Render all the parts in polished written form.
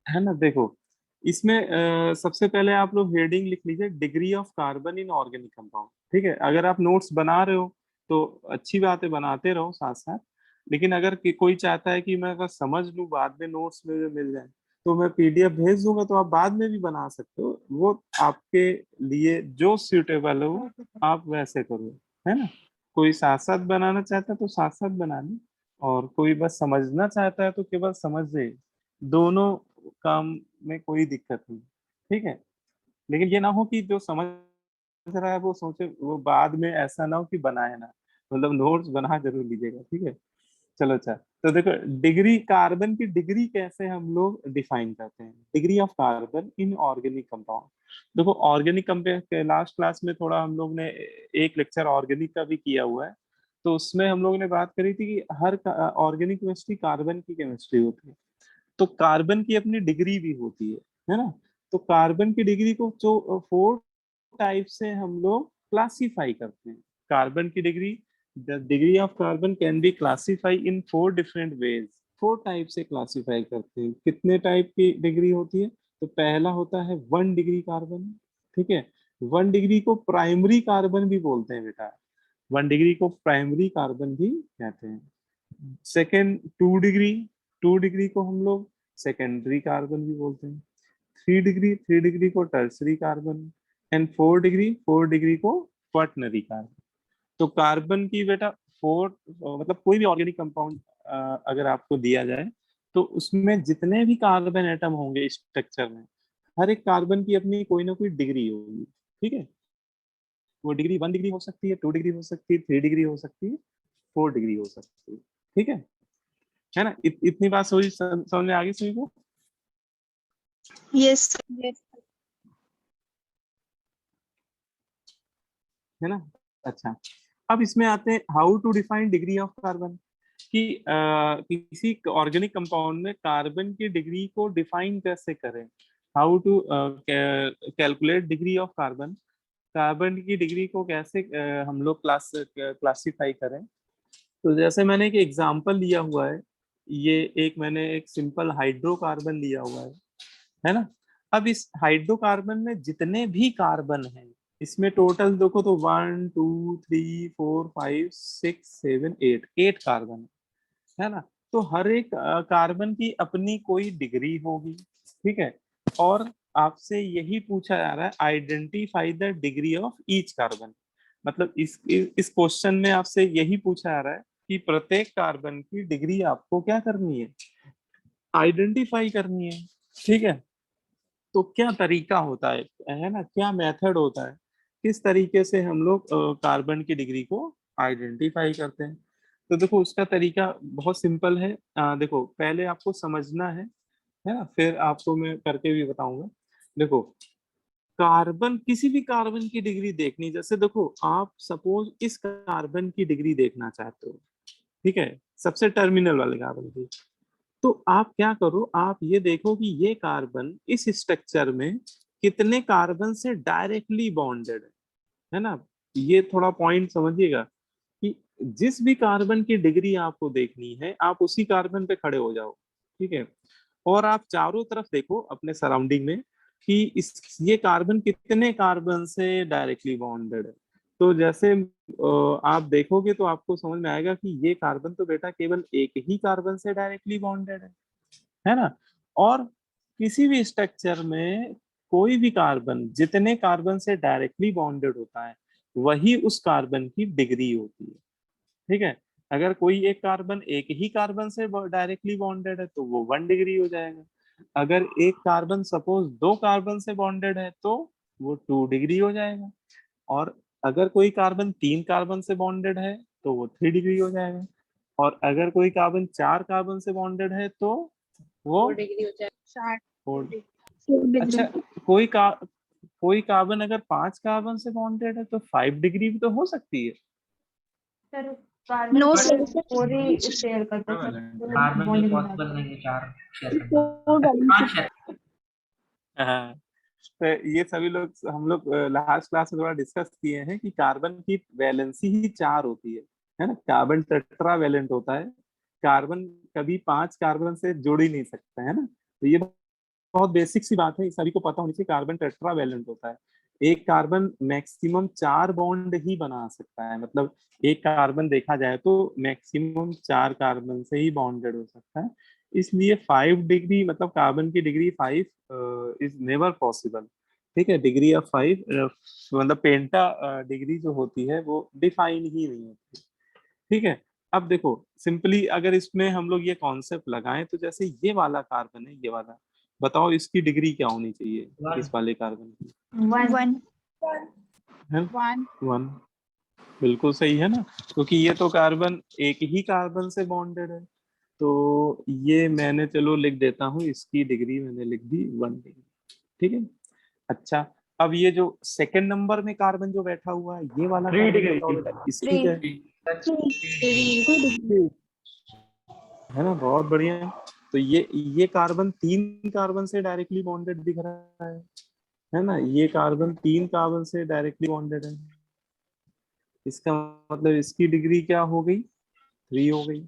है ना। देखो इसमें सबसे पहले आप लोग हेडिंग लिख लीजिए, degree of carbon in organic compound. ठीक है, अगर आप नोट्स बना रहे हो तो अच्छी बात है, बनाते रहो साथ साथ। लेकिन अगर कोई चाहता है कि मैं अगर समझ लूँ बाद में नोट्स में जो मिल जाए, तो मैं पीडीएफ भेज दूंगा, तो आप बाद में भी बना सकते हो। वो आपके लिए जो सूटेबल हो आप वैसे करो, है ना। कोई साथ साथ बनाना चाहता है तो साथ साथ बना ले, और कोई बस समझना चाहता है तो केवल समझ ले। दोनों काम में कोई दिक्कत नहीं, ठीक है। लेकिन ये ना हो कि जो समझ रहा है वो सोचे, वो बाद में ऐसा ना हो कि बनाए ना। मतलब नोट्स बना जरूर लीजिएगा, ठीक है। चलो अच्छा, तो देखो डिग्री, कार्बन की डिग्री कैसे हम लोग डिफाइन करते हैं, degree of carbon in organic compound. देखो ऑर्गेनिक कंपाउंड लास्ट क्लास में थोड़ा हम लोग ने एक लेक्चर ऑर्गेनिक का भी किया हुआ है, तो उसमें हम लोग ने बात करी थी कि हर ऑर्गेनिक केमिस्ट्री कार्बन की केमिस्ट्री होती है, तो कार्बन की अपनी डिग्री भी होती है ना। तो कार्बन की डिग्री को जो 4 टाइप से हम लोग क्लासिफाई करते हैं। कार्बन की degree, the degree of carbon can be classify in 4 different ways. 4 type से क्लासिफाई करते हैं। कितने टाइप की डिग्री होती है, तो पहला होता है 1 डिग्री कार्बन। ठीक है, 1 डिग्री को प्राइमरी कार्बन भी बोलते हैं बेटा, 1 डिग्री को प्राइमरी कार्बन भी कहते हैं। सेकेंड 2 डिग्री, 2 डिग्री को हम लोग सेकेंडरी कार्बन भी बोलते हैं। 3 डिग्री, 3 डिग्री को tertiary carbon. And 4 degree, 4 degree को क्वाटनरी कार्बन। तो कार्बन की बेटा 4, मतलब कोई भी ऑर्गेनिक कंपाउंड अगर आपको दिया जाए, तो उसमें जितने भी कार्बन एटम होंगे स्ट्रक्चर में, हर एक कार्बन की अपनी कोई ना कोई डिग्री होगी। ठीक है, वो डिग्री 1 डिग्री हो सकती है, 2 डिग्री हो सकती है, 3 डिग्री हो सकती है, 4 डिग्री हो सकती है। ठीक है ना। इतनी बात समझ में आ गई सभी को, यस। है ना। अच्छा, अब इसमें आते हैं how to define degree of carbon, कि किसी ऑर्गेनिक कंपाउंड में कार्बन की डिग्री को डिफाइन कैसे करें। How to calculate degree of carbon, carbon की डिग्री को कैसे हम लोग क्लासिफाई करें। तो जैसे मैंने एक एग्जांपल लिया हुआ है, ये एक मैंने एक सिंपल हाइड्रोकार्बन लिया हुआ है ना। अब इस हाइड्रोकार्बन में जितने भी कार्बन हैं, इसमें टोटल देखो तो 1 2 3 4 5 6 7 8, 8 कार्बन है ना। तो हर एक कार्बन की अपनी कोई डिग्री होगी, ठीक है। और आपसे यही पूछा जा रहा है, identify the degree of each carbon. मतलब इस क्वेश्चन में आपसे यही पूछा जा रहा है कि प्रत्येक कार्बन की डिग्री आपको क्या करनी है, आइडेंटिफाई करनी है। ठीक है, तो क्या तरीका होता है ना, क्या मेथड होता है, किस तरीके से हम लोग कार्बन की डिग्री को आइडेंटिफाई करते हैं। तो देखो उसका तरीका बहुत सिंपल है। देखो पहले आपको समझना है ना, फिर आपको मैं करके भी बताऊंगा। देखो कार्बन, किसी भी कार्बन की डिग्री देखनी, जैसे देखो आप सपोज इस कार्बन की डिग्री देखना चाहते हो, ठीक है, सबसे टर्मिनल वाले कार्बन की। तो आप क्या करो, आप ये देखो कि ये कार्बन इस स्ट्रक्चर में कितने कार्बन से डायरेक्टली बॉन्डेड है ना। ये थोड़ा पॉइंट समझिएगा कि जिस भी कार्बन की डिग्री आपको देखनी है, आप उसी कार्बन पे खड़े हो जाओ, ठीक है। और आप चारों तरफ देखो अपने सराउंडिंग में कि इस ये कार्बन कितने कार्बन से डायरेक्टली बॉन्डेड है। तो जैसे आप देखोगे तो आपको समझ में आएगा कि ये कार्बन तो बेटा केवल एक ही कार्बन से डायरेक्टली बॉन्डेड है ना। और किसी भी स्ट्रक्चर में कोई भी कार्बन जितने कार्बन से डायरेक्टली बॉन्डेड होता है, वही उस कार्बन की डिग्री होती है। ठीक है, अगर कोई एक कार्बन एक ही कार्बन से डायरेक्टली बॉन्डेड है तो वो 1 डिग्री हो जाएगा। अगर एक कार्बन सपोज 2 कार्बन से बॉन्डेड है तो वो 2 डिग्री हो जाएगा। और अगर कोई कार्बन 3 कार्बन से बॉन्डेड है तो वो 3 डिग्री हो जाएगा। और अगर कोई कार्बन 4 कार्बन से बॉन्डेड है तो वो 4 डिग्री हो जाए। 60 फोर। अच्छा, डिग्री। कोई कार्बन अगर 5 कार्बन से बॉन्डेड है तो 5 डिग्री भी तो हो सकती है। सर कार्बन नो तो सर। पूरी शेयर करते सर, कार्बन बॉन्ड ये नहीं पॉसिबल बनाते। नहीं है 4 शेयर करना, फोर 5 डायमेंशन। शेयर। हाँ, तो ये सभी लोग हम लोग लास्ट क्लास में थोड़ा डिस्कस किए हैं कि कार्बन की वैलेंसी ही 4 होती है ना। कार्बन टेट्रा वैलेंट होता है, कार्बन कभी 5 कार्बन से जुड़ ही नहीं सकता, है ना। तो ये बहुत बेसिक सी बात है, सभी को पता होनी चाहिए, कार्बन टेट्रावैलेंट होता है। एक कार्बन मैक्सिमम 4 बॉन्ड ही बना सकता है, मतलब एक कार्बन देखा जाए तो मैक्सिमम 4 कार्बन से ही बॉन्डेड हो सकता है। इसलिए 5 डिग्री मतलब कार्बन की डिग्री 5 इज नेवर पॉसिबल। ठीक है, डिग्री ऑफ 5 मतलब पेंटा डिग्री जो होती है वो डिफाइन ही नहीं होती। ठीक है, अब देखो सिंपली अगर इसमें हम लोग ये कॉन्सेप्ट लगाएं तो जैसे ये वाला कार्बन है, ये वाला, बताओ इसकी डिग्री क्या होनी चाहिए इस वाले कार्बन की? 1 है 1। बिल्कुल सही है ना, क्योंकि ये तो कार्बन एक ही कार्बन से बॉन्डेड है। तो ये मैंने चलो लिख देता हूँ, इसकी डिग्री मैंने लिख दी 1 डिग्री। ठीक है, अच्छा अब ये जो सेकंड नंबर में कार्बन जो बैठा हुआ है ये वाला 3 कार्बन डिग्री। बताओ बेटा, इसकी क्या है? 3 है ना, बहुत बढ़िया है। तो ये कार्बन 3 कार्बन से डायरेक्टली बॉन्डेड दिख रहा है ना, ये कार्बन 3 कार्बन से डायरेक्टली बॉन्डेड है। इसका मतलब इसकी डिग्री क्या हो गई? 3 हो गई,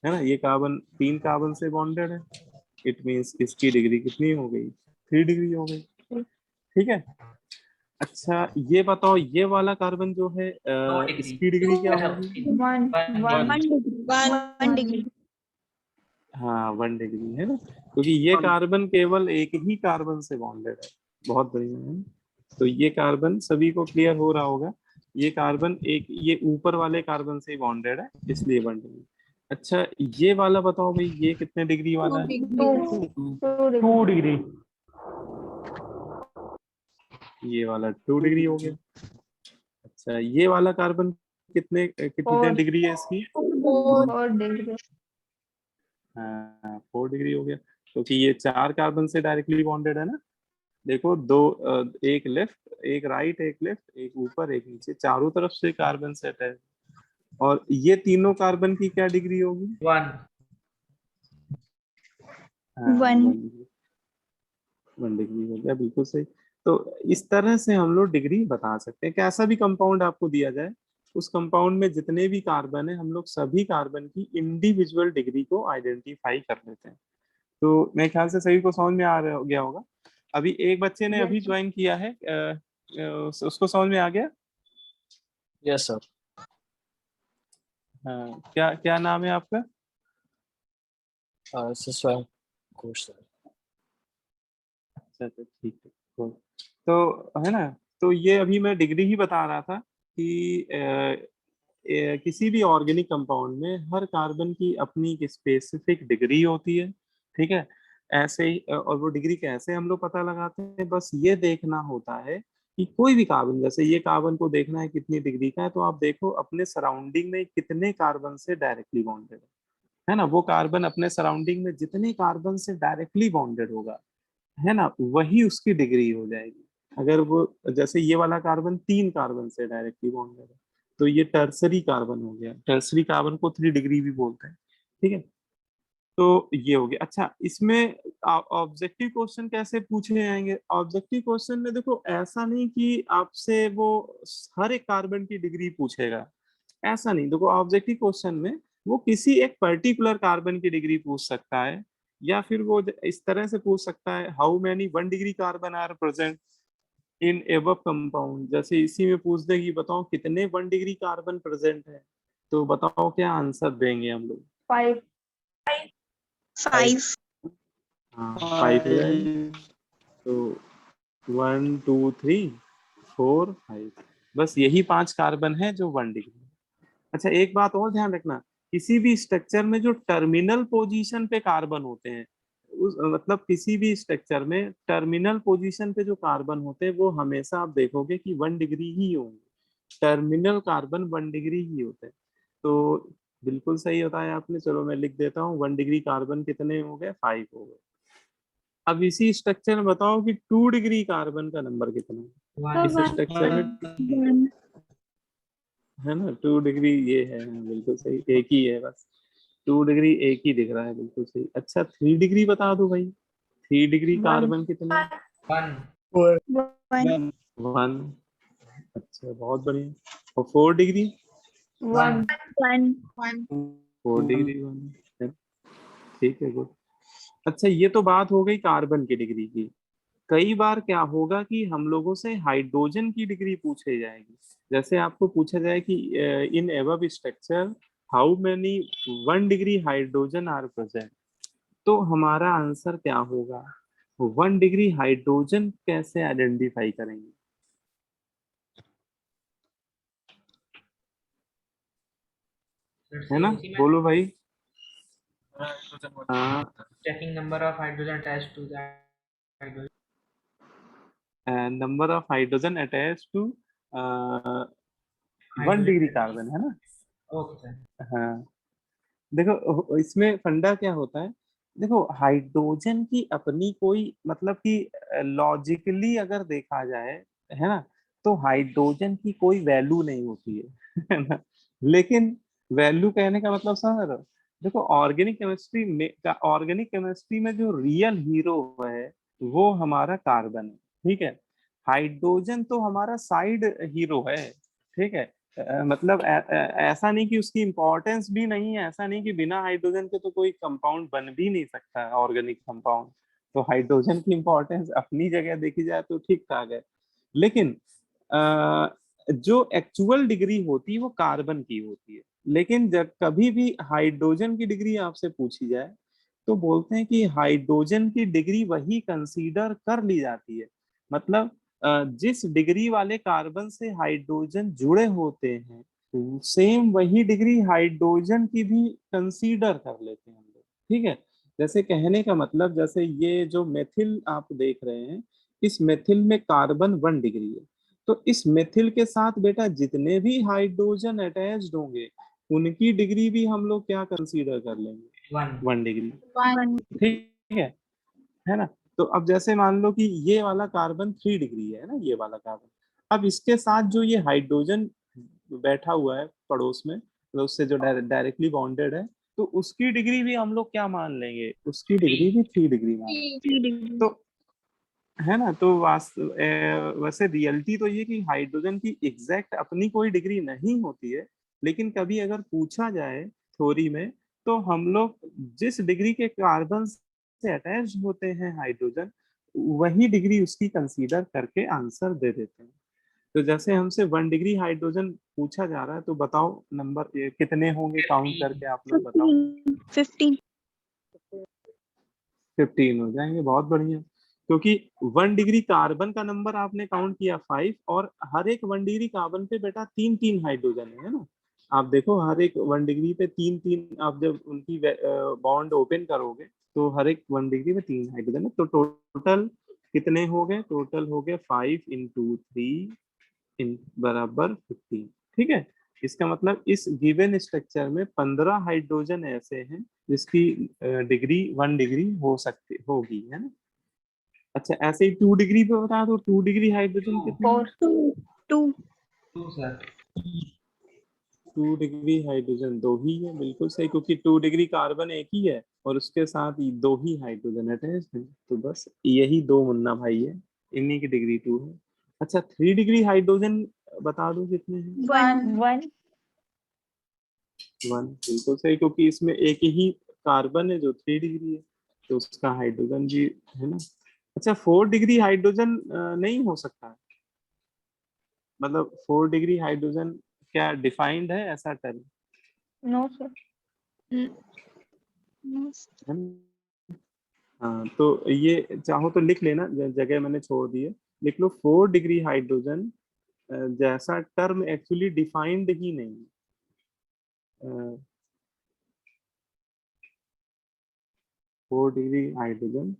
है ना। ये कार्बन 3 कार्बन से बॉन्डेड है, इट मींस इसकी डिग्री कितनी हो गई? 3 डिग्री हो गई। ठीक है, अच्छा ये बताओ ये वाला कार्बन जो है इसकी डिग्री क्या होगी? 1 डिग्री। हाँ 1 डिग्री है ना, क्योंकि ये कार्बन केवल एक ही कार्बन से बॉन्डेड है। बहुत बढ़िया है, तो ये कार्बन सभी को क्लियर हो रहा होगा, ये कार्बन एक ये ऊपर वाले कार्बन से बॉन्डेड है, इसलिए 1 डिग्री। अच्छा ये वाला बताओ भाई, ये कितने डिग्री वाला है? 2 डिग्री। ये वाला 2 डिग्री हो गया। अच्छा ये वाला कार्बन कितने कितने 4 डिग्री है इसकी? 4 डिग्री। हाँ 4 डिग्री हो गया, क्योंकि ये 4 कार्बन से डायरेक्टली बॉन्डेड है ना। देखो दो एक लेफ्ट एक राइट एक लेफ्ट एक ऊपर एक नीचे, चारों तरफ से कार्बन सेट है। और ये तीनों कार्बन की क्या डिग्री होगी? 1 हाँ 1 डिग्री हो गया, बिल्कुल सही। तो इस तरह से हम लोग डिग्री बता सकते हैं, कैसा भी कंपाउंड आपको दिया जाए उस कंपाउंड में जितने भी कार्बन है हम लोग सभी कार्बन की इंडिविजुअल डिग्री को आइडेंटिफाई कर लेते हैं। तो मेरे ख्याल से सभी को समझ में आ गया होगा। अभी एक बच्चे ने अभी ज्वाइन किया है, उसको समझ में आ गया? Yes sir. हाँ, क्या क्या नाम है आपका? स्वयं घोष सर। अच्छा अच्छा ठीक है cool। तो है ना, तो ये अभी मैं डिग्री ही बता रहा था कि किसी भी ऑर्गेनिक कंपाउंड में हर कार्बन की अपनी एक स्पेसिफिक डिग्री होती है। ठीक है, ऐसे ही और वो डिग्री कैसे हम लोग पता लगाते हैं, बस ये देखना होता है कि कोई भी कार्बन, जैसे ये कार्बन को देखना है कितनी डिग्री का है, तो आप देखो अपने सराउंडिंग में कितने कार्बन से डायरेक्टली बॉन्डेड है ना। वो कार्बन अपने सराउंडिंग में जितने कार्बन से डायरेक्टली बॉन्डेड होगा, है ना, वही उसकी डिग्री हो जाएगी। अगर वो जैसे ये वाला कार्बन 3 कार्बन से डायरेक्टली बॉन्डेड है, तो ये टर्सरी कार्बन हो गया। टर्सरी कार्बन को 3 डिग्री भी बोलते हैं। ठीक है, तो ये हो गया। अच्छा इसमें ऑब्जेक्टिव क्वेश्चन कैसे पूछे जाएंगे? ऑब्जेक्टिव क्वेश्चन में देखो ऐसा नहीं कि आपसे वो हर एक कार्बन की डिग्री पूछेगा, ऐसा नहीं। देखो ऑब्जेक्टिव क्वेश्चन में वो किसी एक पर्टिकुलर कार्बन की डिग्री पूछ सकता है, या फिर वो इस तरह से पूछ सकता है how many 1 degree carbon are present in above compound. जैसे इसी में पूछ दे कि बताओ कितने 1 डिग्री कार्बन प्रेजेंट है, तो बताओ क्या आंसर देंगे हम लोग? 5 5। हाँ 5 हो जाएगा। तो 1 2 3 4 5, बस यही 5 कार्बन है जो 1 डिग्री। अच्छा एक बात और ध्यान रखना, किसी भी स्ट्रक्चर में जो टर्मिनल पोजीशन पे कार्बन होते हैं, उस मतलब किसी भी स्ट्रक्चर में टर्मिनल पोजीशन पे जो कार्बन होते हैं वो हमेशा आप देखोगे कि 1 डिग्री ही होंगे। टर्मिनल कार्बन 1 डिग्री ही होते हैं। तो बिल्कुल सही बताया आपने, चलो मैं लिख देता हूँ 1 डिग्री कार्बन कितने हो गए? 5 हो गए। अब इसी स्ट्रक्चर में बताओ कि 2 डिग्री कार्बन का नंबर कितना है इस स्ट्रक्चर में? है ना 2 डिग्री ये है, बिल्कुल सही, एक ही है बस। 2 डिग्री एक ही दिख रहा है, बिल्कुल सही। अच्छा 3 डिग्री बता दो भाई, 3 डिग्री 1 कार्बन कितना? 1 1। अच्छा बहुत बढ़िया। और 4 डिग्री? 1 4 डिग्री 1 है। ठीक है गुड। अच्छा, ये तो बात हो गई कार्बन की डिग्री की। कई बार क्या होगा कि हम लोगों से हाइड्रोजन की डिग्री पूछे जाएगी। जैसे आपको पूछा जाए कि in above structure how many 1 degree hydrogen are present, तो हमारा आंसर क्या होगा? 1 डिग्री हाइड्रोजन कैसे आइडेंटिफाई करेंगे? है ना, बोलो भाई। हाँ, checking number of hydrogen attached to the hydrogen. Number of hydrogen attach to 1 degree Hydrogen. Carbon, है ना। Okay, sir. हाँ, देखो इसमें फंडा क्या होता है। देखो हाइड्रोजन की अपनी कोई मतलब कि लॉजिकली अगर देखा जाए, है ना, तो हाइड्रोजन की कोई वैल्यू नहीं होती है ना। लेकिन वैल्यू कहने का मतलब समझ रहे हो? देखो ऑर्गेनिक केमिस्ट्री में जो रियल हीरो है वो हमारा कार्बन है, ठीक है। हाइड्रोजन तो हमारा साइड हीरो है, ठीक है। मतलब ऐसा नहीं कि उसकी इम्पोर्टेंस भी नहीं है, ऐसा नहीं कि बिना हाइड्रोजन के तो कोई कंपाउंड बन भी नहीं सकता ऑर्गेनिक कंपाउंड। तो हाइड्रोजन की इम्पोर्टेंस अपनी जगह देखी जाए तो ठीक ठाक है। लेकिन जो एक्चुअल डिग्री होती है वो कार्बन की होती है। लेकिन जब कभी भी हाइड्रोजन की डिग्री आपसे पूछी जाए तो बोलते हैं कि हाइड्रोजन की डिग्री वही कंसीडर कर ली जाती है। मतलब जिस डिग्री वाले कार्बन से हाइड्रोजन जुड़े होते हैं सेम वही डिग्री हाइड्रोजन की भी कंसीडर कर लेते हैं हम लोग, ठीक है। जैसे कहने का मतलब, जैसे ये जो मेथिल आप देख रहे हैं, इस मेथिल में कार्बन 1 डिग्री है। तो इस मेथिल के साथ बेटा जितने भी हाइड्रोजन अटैच्ड होंगे उनकी डिग्री भी हम लोग क्या कंसीडर कर लेंगे? 1. 1 डिग्री, 1 ठीक है ना। तो अब जैसे मान लो कि ये वाला कार्बन 3 डिग्री है ना, ये वाला कार्बन। अब इसके साथ जो ये हाइड्रोजन बैठा हुआ है पड़ोस में, तो उससे जो डायरेक्टली बॉन्डेड है, तो उसकी डिग्री भी हम लोग क्या मान लेंगे? उसकी डिग्री 3. भी 3 डिग्री मान लेंगे। तो है ना, तो वैसे रियलिटी तो ये कि हाइड्रोजन की एग्जैक्ट अपनी कोई डिग्री नहीं होती है। लेकिन कभी अगर पूछा जाए थ्योरी में, तो हम लोग जिस डिग्री के कार्बन से अटैच होते हैं हाइड्रोजन, वही डिग्री उसकी कंसीडर करके आंसर दे देते हैं। तो जैसे हमसे 1 डिग्री हाइड्रोजन पूछा जा रहा है, तो बताओ नंबर कितने होंगे, काउंट 15. करके आप लोग बताओ। 15 15 हो जाएंगे, बहुत बढ़िया। क्योंकि 1 डिग्री कार्बन का नंबर आपने काउंट किया 5, और हर एक 1 डिग्री कार्बन पे बेटा 3-3 हाइड्रोजन है ना। आप देखो हर एक 1 डिग्री पे 3-3, आप जब उनकी बॉन्ड ओपन करोगे तो हर एक 1 डिग्री में 3 हाइड्रोजन है। तो टोटल कितने हो गए? टोटल हो गए 5 × 3 इन बराबर 15, ठीक है। इसका मतलब इस गिवन स्ट्रक्चर में 15 हाइड्रोजन ऐसे हैं जिसकी डिग्री 1 डिग्री हो सकती होगी, है ना। अच्छा, ऐसे ही 2 डिग्री पे बता दो, 2 डिग्री हाइड्रोजन 2. कितने हैं? 2 2, sir. 2 डिग्री हाइड्रोजन 2 ही है, बिल्कुल सही, क्योंकि 2 डिग्री कार्बन एक ही है और उसके साथ ही 2 ही हाइड्रोजन अटैच है। तो बस यही 2 मुन्ना भाई है, इन्हीं की डिग्री 2 है। अच्छा, 3 डिग्री हाइड्रोजन बता दो कितने हैं? 1 1, बिल्कुल सही, क्योंकि इसमें एक ही कार्बन है जो 3 डिग्री है, तो उसका हाइड्रोजन भी है ना। अच्छा, 4 डिग्री हाइड्रोजन नहीं हो सकता है? मतलब 4 डिग्री हाइड्रोजन क्या डिफाइंड है ऐसा टर्म? नो सर है ना? हाँ, तो ये चाहो तो लिख लेना, जगह मैंने छोड़ दी है। लिख लो 4 डिग्री हाइड्रोजन जैसा टर्म एक्चुअली डिफाइंड ही नहीं है। 4 degree hydrogen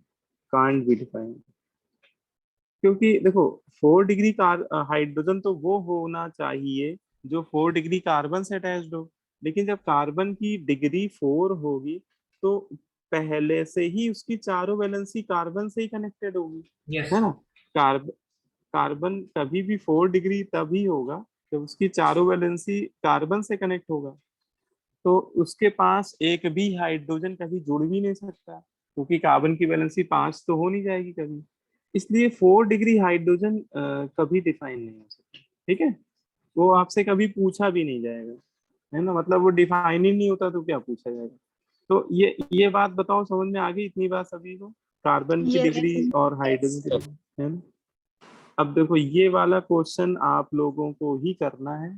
can't be defined, क्योंकि देखो 4 डिग्री हाइड्रोजन तो वो होना चाहिए जो 4 डिग्री कार्बन से अटैच्ड हो। लेकिन जब कार्बन की डिग्री 4 होगी तो पहले से ही उसकी चारों वैलेंसी कार्बन से ही कनेक्टेड होगी, Yes. है ना। कार्बन कभी भी 4 डिग्री तभी होगा जब उसकी चारों वैलेंसी कार्बन से कनेक्ट होगा। तो उसके पास एक भी हाइड्रोजन कभी जुड़ भी नहीं सकता, क्योंकि कार्बन की वैलेंसी 5 तो हो नहीं जाएगी कभी। इसलिए 4 डिग्री हाइड्रोजन कभी डिफाइन नहीं हो सकता, ठीक है। वो आपसे कभी पूछा भी नहीं जाएगा, है ना। मतलब वो डिफाइन ही नहीं होता तो क्या पूछा जाएगा। तो ये बात बताओ, समझ में आ गई इतनी बात सभी को? कार्बन की Yes. डिग्री और हाइड्रोजन की डिग्री, है ना? अब देखो ये वाला क्वेश्चन आप लोगों को ही करना है,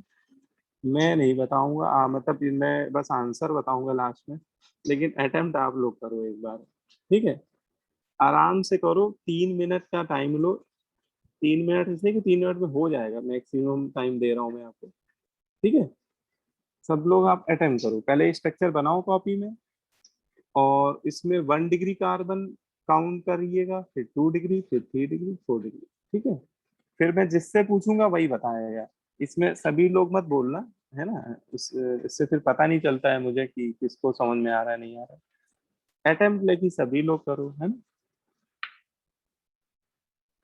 मैं नहीं बताऊंगा। मतलब मैं बस आंसर बताऊंगा लास्ट में, लेकिन अटेम्प्ट आप लोग करो एक बार, ठीक है? आराम से करो, 3 मिनट का टाइम लो। 3 मिनट इसलिए कि 3 मिनट में हो जाएगा, मैक्सिमम टाइम दे रहा हूँ मैं आपको, ठीक है? सब लोग आप अटेम्प्ट करो, पहले स्ट्रक्चर बनाओ कॉपी में, और इसमें 1 डिग्री कार्बन काउंट करिएगा, फिर 2 डिग्री, फिर 3 डिग्री, 4 डिग्री, ठीक है? फिर मैं जिससे पूछूंगा वही बताएगा। इसमें सभी लोग मत बोलना, है ना? इससे फिर पता नहीं चलता है मुझे कि किसको समझ में आ रहा है नहीं आ रहा है। अटेम्प्ट लेकिन सभी लोग करो, है ना?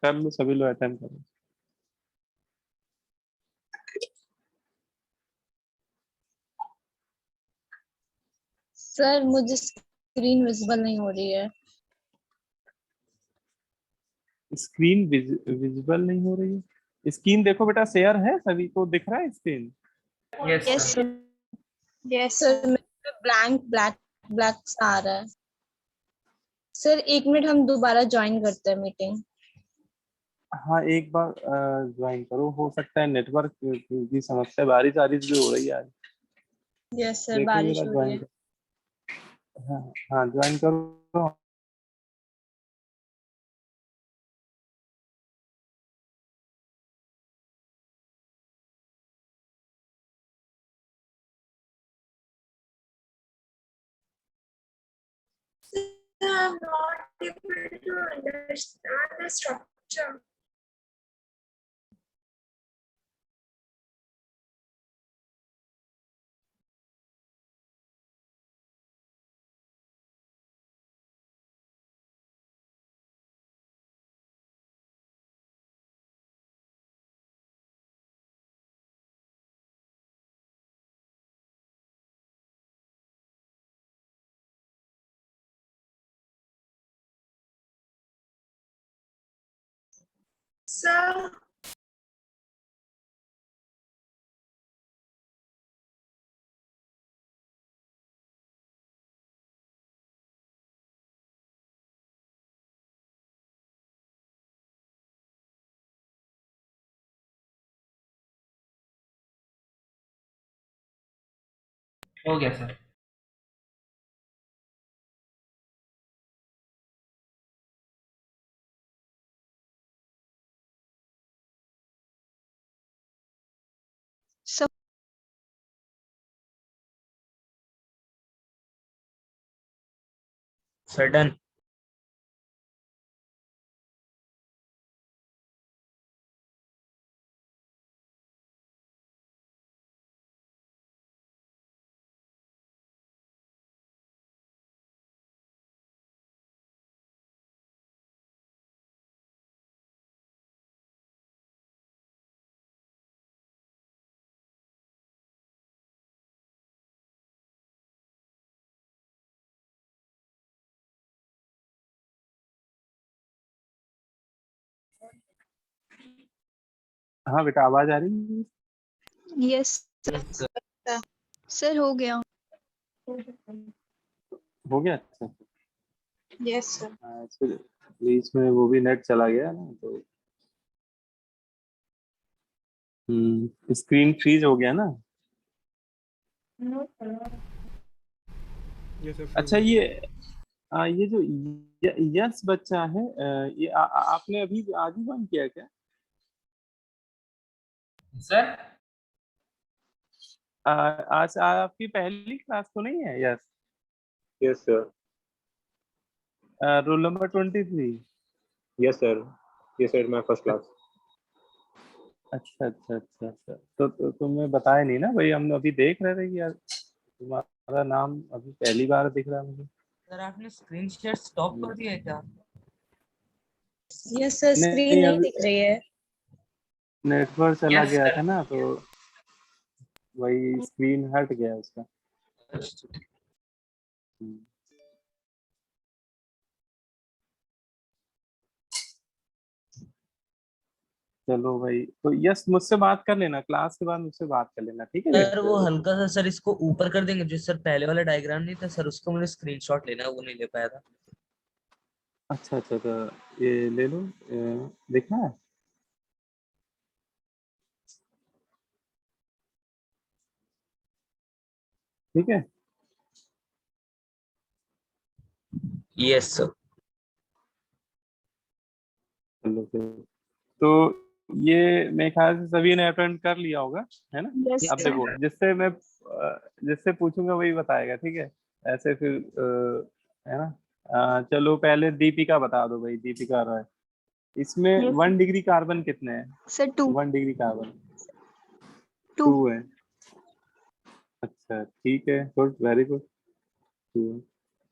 कर लो, सभी लोग अटेम्प्ट करो। सर मुझे स्क्रीन विजिबल नहीं हो रही है। स्क्रीन विजिबल नहीं हो रही है? स्क्रीन देखो बेटा, शेयर है, सभी को दिख रहा है screen? Yes, Yes, sir. sir. Yes, sir sir. मेरे ब्लैंक ब्लैक ब्लैक आ रहा है। सर 1 मिनट, हम दोबारा ज्वाइन करते हैं मीटिंग। हाँ, एक बार ज्वाइन करो, हो सकता है नेटवर्क की समस्या, बारिश वारिश भी हो रही है आज। यस सर, देखो बारिश जरा हो रही ज्वाइन है। कर, हाँ हाँ ज्वाइन करो। I'm not able to understand the structure. So हो गया सर। So, sir done. हाँ बेटा, आवाज आ रही है? yes, sir. Sir, हो गया. हो गया, अच्छा। Yes, sir. हाँ, फिर बीच में वो भी नेट चला गया ना, तो स्क्रीन फ्रीज हो गया ना। अच्छा, ये जो यस बच्चा है, ये आपने अभी आज ही ज्वाइन किया क्या? सर आज आपकी पहली क्लास तो नहीं है? Yes, yes sir. Roll number 23। Yes sir. Yes sir, my first class. अच्छा अच्छा अच्छा अच्छा, तो तुम्हें बताया नहीं ना भाई, हम अभी देख रहे थे कि यार तुम्हारा नाम अभी पहली बार दिख रहा है मुझे। सर आपने स्क्रीन शेयर स्टॉप कर दिया है क्या? यस सर, स्क्रीन नहीं, नहीं अभी दिख रही है। नेटवर्क चला यस गया सर। था ना, तो वही स्क्रीन हट गया उसका। हम्म। चलो भाई, तो यस मुझसे बात कर लेना, क्लास के बाद मुझसे बात कर लेना, ठीक है। सर वो हल्का सा सर इसको ऊपर कर देंगे, जो सर पहले वाला डायग्राम नहीं था सर, उसका मुझे स्क्रीनशॉट लेना है, वो नहीं ले पाया था। अच्छा अच्छा, तो ये ले लो, देखना है। ठीक है, यस सर। चलो फिर। तो ये मेरे ख्याल से सभी ने अटेंड कर लिया होगा, है ना। यस अब सर। देखो, जिससे पूछूंगा वही बताएगा, ठीक है। ऐसे फिर है ना। चलो पहले दीपिका बता दो भाई, दीपिका रॉय। इसमें यस 1 डिग्री कार्बन कितने हैं? सर। 2 1 डिग्री कार्बन 2 2 है। अच्छा ठीक है, गुड, वेरी गुड। 2 है,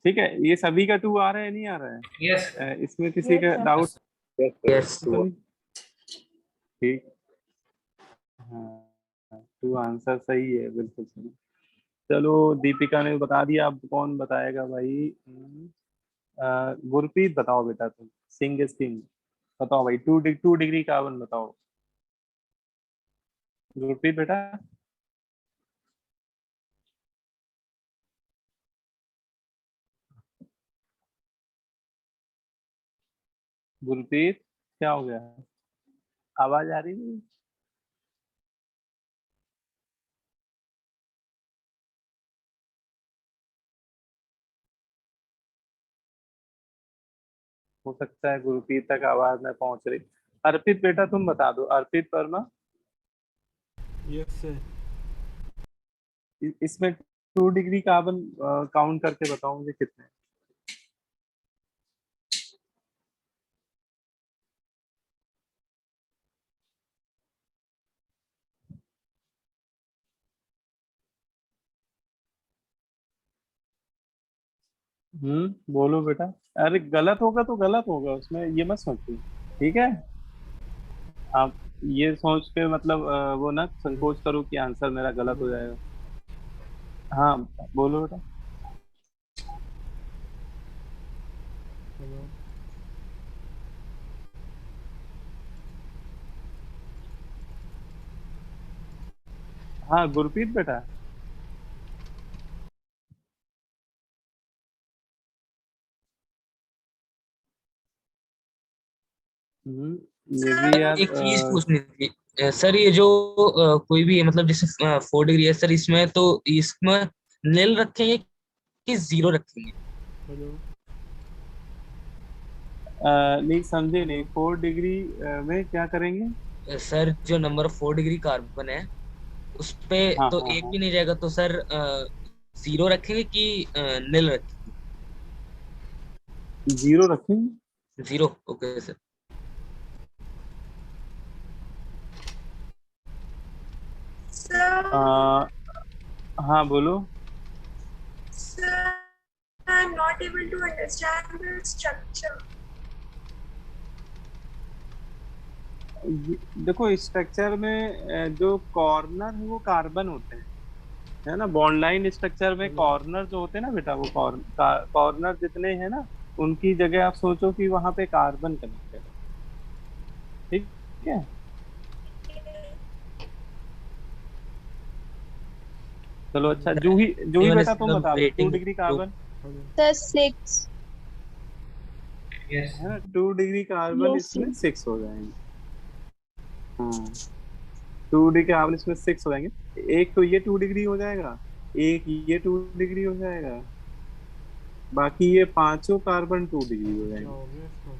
ठीक है। ये सभी का 2 आ रहा है, नहीं आ रहा है? Yes. इसमें किसी का doubt? Yes, sir. Yes Two. ठीक, हाँ 2 आंसर सही है, बिल्कुल सही। चलो दीपिका ने बता दिया, अब कौन बताएगा भाई? गुरप्रीत बताओ बेटा, तुम सिंह इज किंग, बताओ भाई। 2 डिग्री कार्बन बताओ, गुरप्रीत बेटा। गुरप्रीत, क्या हो गया? आवाज आ रही नहीं? हो सकता है गुरप्रीत तक आवाज न पहुंच रही। अर्पित बेटा तुम बता दो, अर्पित वर्मा। Yes sir. इसमें 2 डिग्री कार्बन काउंट करके बताओ मुझे कितने हैं? बोलो बेटा। अरे गलत होगा तो गलत होगा, उसमें ये मत सोचो, ठीक है। आप ये सोच के मतलब वो ना संकोच करो कि आंसर मेरा गलत हो जाएगा। हाँ बोलो बेटा। हेलो। हाँ गुरप्रीत बेटा। ये भी Sir, यार एक चीज पूछनी थी सर, ये जो कोई भी है, मतलब जैसे 4 डिग्री है सर, इसमें तो इसमें नील रखेंगे कि जीरो रखेंगे? हेलो। नहीं समझे नहीं, हेलो। 4 डिग्री में क्या करेंगे? सर जो नंबर 4 डिग्री कार्बन है उस पे हाँ तो हाँ एक हाँ, भी नहीं जाएगा, तो सर जीरो रखेंगे कि नील रखेंगे? 0 रखेंगे। Zero, okay sir. sir, आ, हाँ बोलो। sir, I'm not able to understand the structure. देखो स्ट्रक्चर में जो कॉर्नर है वो कार्बन होते हैं, है ना। बॉन्ड लाइन स्ट्रक्चर में हेलो। कॉर्नर जो होते हैं ना बेटा, वो कॉर्नर जितने हैं ना, उनकी जगह आप सोचो कि वहां पे कार्बन कनेक्टेड है, ठीक है। चलो अच्छा, जूही ये जूही वाले बेटा तुम मतलब बता दो, 2 रेटिंग डिग्री जो कार्बन, हेलो। सर 6। Yes. है ना। 2 डिग्री कार्बन यस इसमें सर। 6 हो जाएंगे। हाँ 2 डिग्री कार्बन इसमें 6 हो जाएंगे। एक तो ये 2 डिग्री हो जाएगा, एक ये 2 डिग्री हो जाएगा, बाकी ये पांचों कार्बन 2 डिग्री हो क्या जाएंगे, हो गया इसको?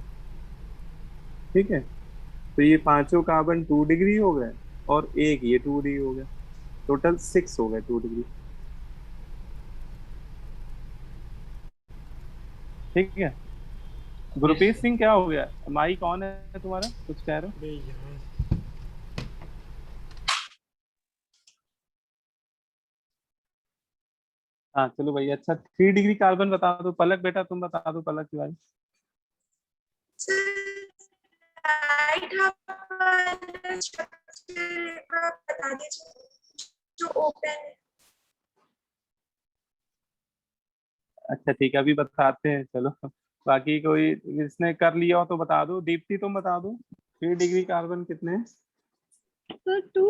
ठीक है। तो ये पांचों कार्बन 2 डिग्री हो गए, और एक ये 2 डिग्री हो गया, टोटल 6 हो गए 2 डिग्री, ठीक है। Yes, Gurpreet sir. सिंह क्या हो गया? माइक ऑन है तुम्हारा, कुछ कह रहे हो? अबे यार। हाँ चलो भाई, अच्छा 3 डिग्री कार्बन बता दो। पलक बेटा तुम बता दो, पलक की बारी। Sir, right half वाला structure का बता दीजिए जो open है. अच्छा ठीक है, अभी बताते हैं, चलो। बाकी कोई इसने कर लिया हो तो बता दो। दीप्ति तुम बता दो। 3 डिग्री कार्बन कितने हैं? Sir 2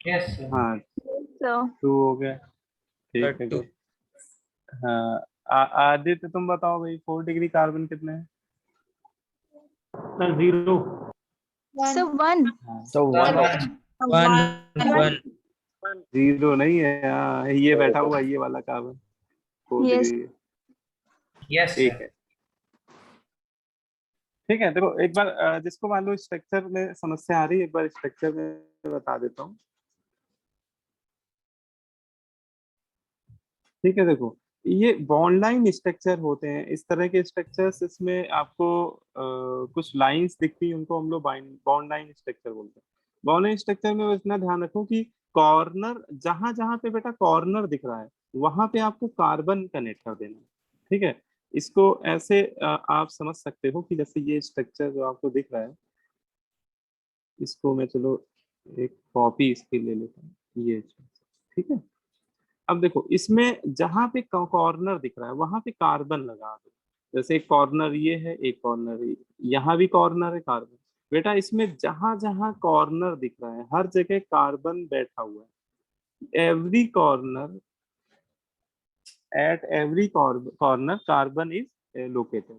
Yes, sir. हाँ सर 2 हो गया, ठीक है Two. good. हाँ आदित्य तुम बताओ भाई 4 डिग्री कार्बन कितने हैं? Sir, 0. सर 1 हाँ So one. One. 0 नहीं है, हाँ ये बैठा हुआ ये वाला कार्बन 4 Yes. डिग्री, Yes, ठीक sir. है ठीक है। देखो एक बार जिसको मान लो स्ट्रक्चर में समस्या आ रही है, एक बार स्ट्रक्चर में बता देता हूँ, ठीक है। देखो ये बॉन्ड लाइन स्ट्रक्चर होते हैं, इस तरह के स्ट्रक्चर्स, इसमें आपको कुछ लाइंस दिखती हैं, उनको हम लोग बॉन्ड लाइन स्ट्रक्चर बोलते हैं। बॉन्ड लाइन स्ट्रक्चर में इतना ध्यान रखो कि कॉर्नर जहां जहां पे बेटा कॉर्नर दिख रहा है वहां पे आपको कार्बन कनेक्ट कर देना है, ठीक है। इसको ऐसे आप समझ सकते हो कि जैसे ये स्ट्रक्चर जो आपको दिख रहा है, इसको मैं चलो एक कॉपी इसकी ले लेता हूँ, ये ठीक है। अब देखो इसमें जहां पे कॉर्नर दिख रहा है वहां पे कार्बन लगा दो, जैसे एक कॉर्नर ये है, एक कॉर्नर यहाँ भी कॉर्नर है कार्बन। बेटा इसमें जहां जहां कॉर्नर दिख रहा है हर जगह कार्बन बैठा हुआ है, every corner, at every corner carbon is located,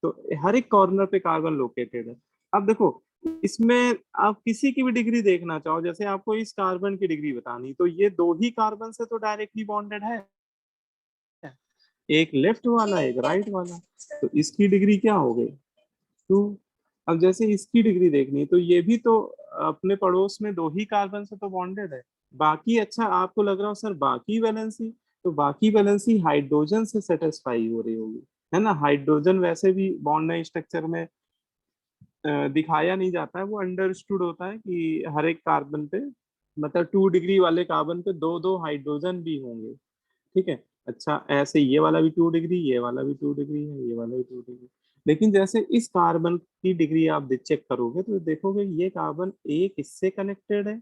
तो हर एक कॉर्नर पे कार्बन लोकेटेड है। अब देखो इसमें आप किसी की भी डिग्री देखना चाहो, जैसे आपको इस कार्बन की डिग्री बतानी, तो ये 2 ही कार्बन से तो डायरेक्टली बॉन्डेड है, एक लेफ्ट वाला एक राइट वाला, तो इसकी डिग्री क्या हो गई 2। अब जैसे इसकी डिग्री देखनी तो ये भी तो अपने पड़ोस में 2 ही कार्बन से तो बॉन्डेड है। बाकी अच्छा आपको लग रहा हो सर बाकी वैलेंसी, तो बाकी वैलेंसी हाइड्रोजन से सेटिस्फाई हो रही होगी, है ना। हाइड्रोजन वैसे भी बॉन्ड लाइन स्ट्रक्चर में दिखाया नहीं जाता है, वो अंडरस्टूड होता है कि हर एक कार्बन पे मतलब 2 डिग्री वाले कार्बन पे 2 हाइड्रोजन भी होंगे, ठीक है। अच्छा ऐसे ये वाला भी 2 डिग्री, ये वाला भी 2 डिग्री है, ये वाला भी 2 डिग्री। लेकिन जैसे इस कार्बन की डिग्री आप चेक करोगे तो देखोगे ये कार्बन एक इससे कनेक्टेड है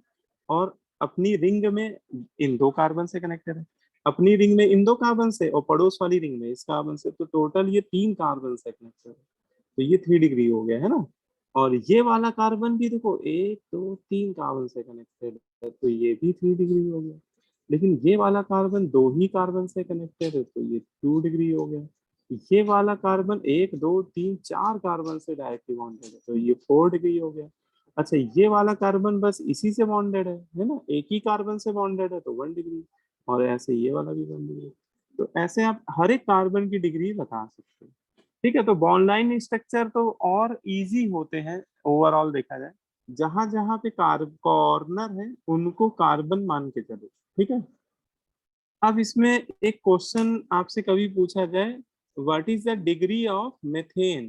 और अपनी रिंग में इन 2 कार्बन से कनेक्टेड है, अपनी रिंग में इन 2 कार्बन से और पड़ोस वाली रिंग में इस कार्बन से, तो टोटल ये 3 कार्बन से कनेक्टेड है, तो ये 3 डिग्री हो गया, है ना। और ये वाला कार्बन भी देखो 1 2 3 कार्बन से कनेक्टेड है, तो ये भी 3 डिग्री हो गया। लेकिन ये वाला कार्बन 2 ही कार्बन से कनेक्टेड है, तो ये 2 डिग्री हो गया। ये वाला कार्बन 1 2 3 4 कार्बन से डायरेक्टली बॉन्डेड है, तो ये 4 डिग्री हो गया। अच्छा ये वाला कार्बन बस इसी से बॉन्डेड है ना, एक ही कार्बन से बॉन्डेड है, तो 1 डिग्री। और ऐसे ये वाला भी 1 डिग्री। तो ऐसे आप हर एक कार्बन की डिग्री बता सकते हो, ठीक है। तो बॉन्ड लाइन स्ट्रक्चर तो और इजी होते हैं ओवरऑल देखा जाए, जहां जहां पे कॉर्नर है उनको कार्बन मान के चलो, ठीक है। अब इसमें एक क्वेश्चन आपसे कभी पूछा जाए what is the degree of methane,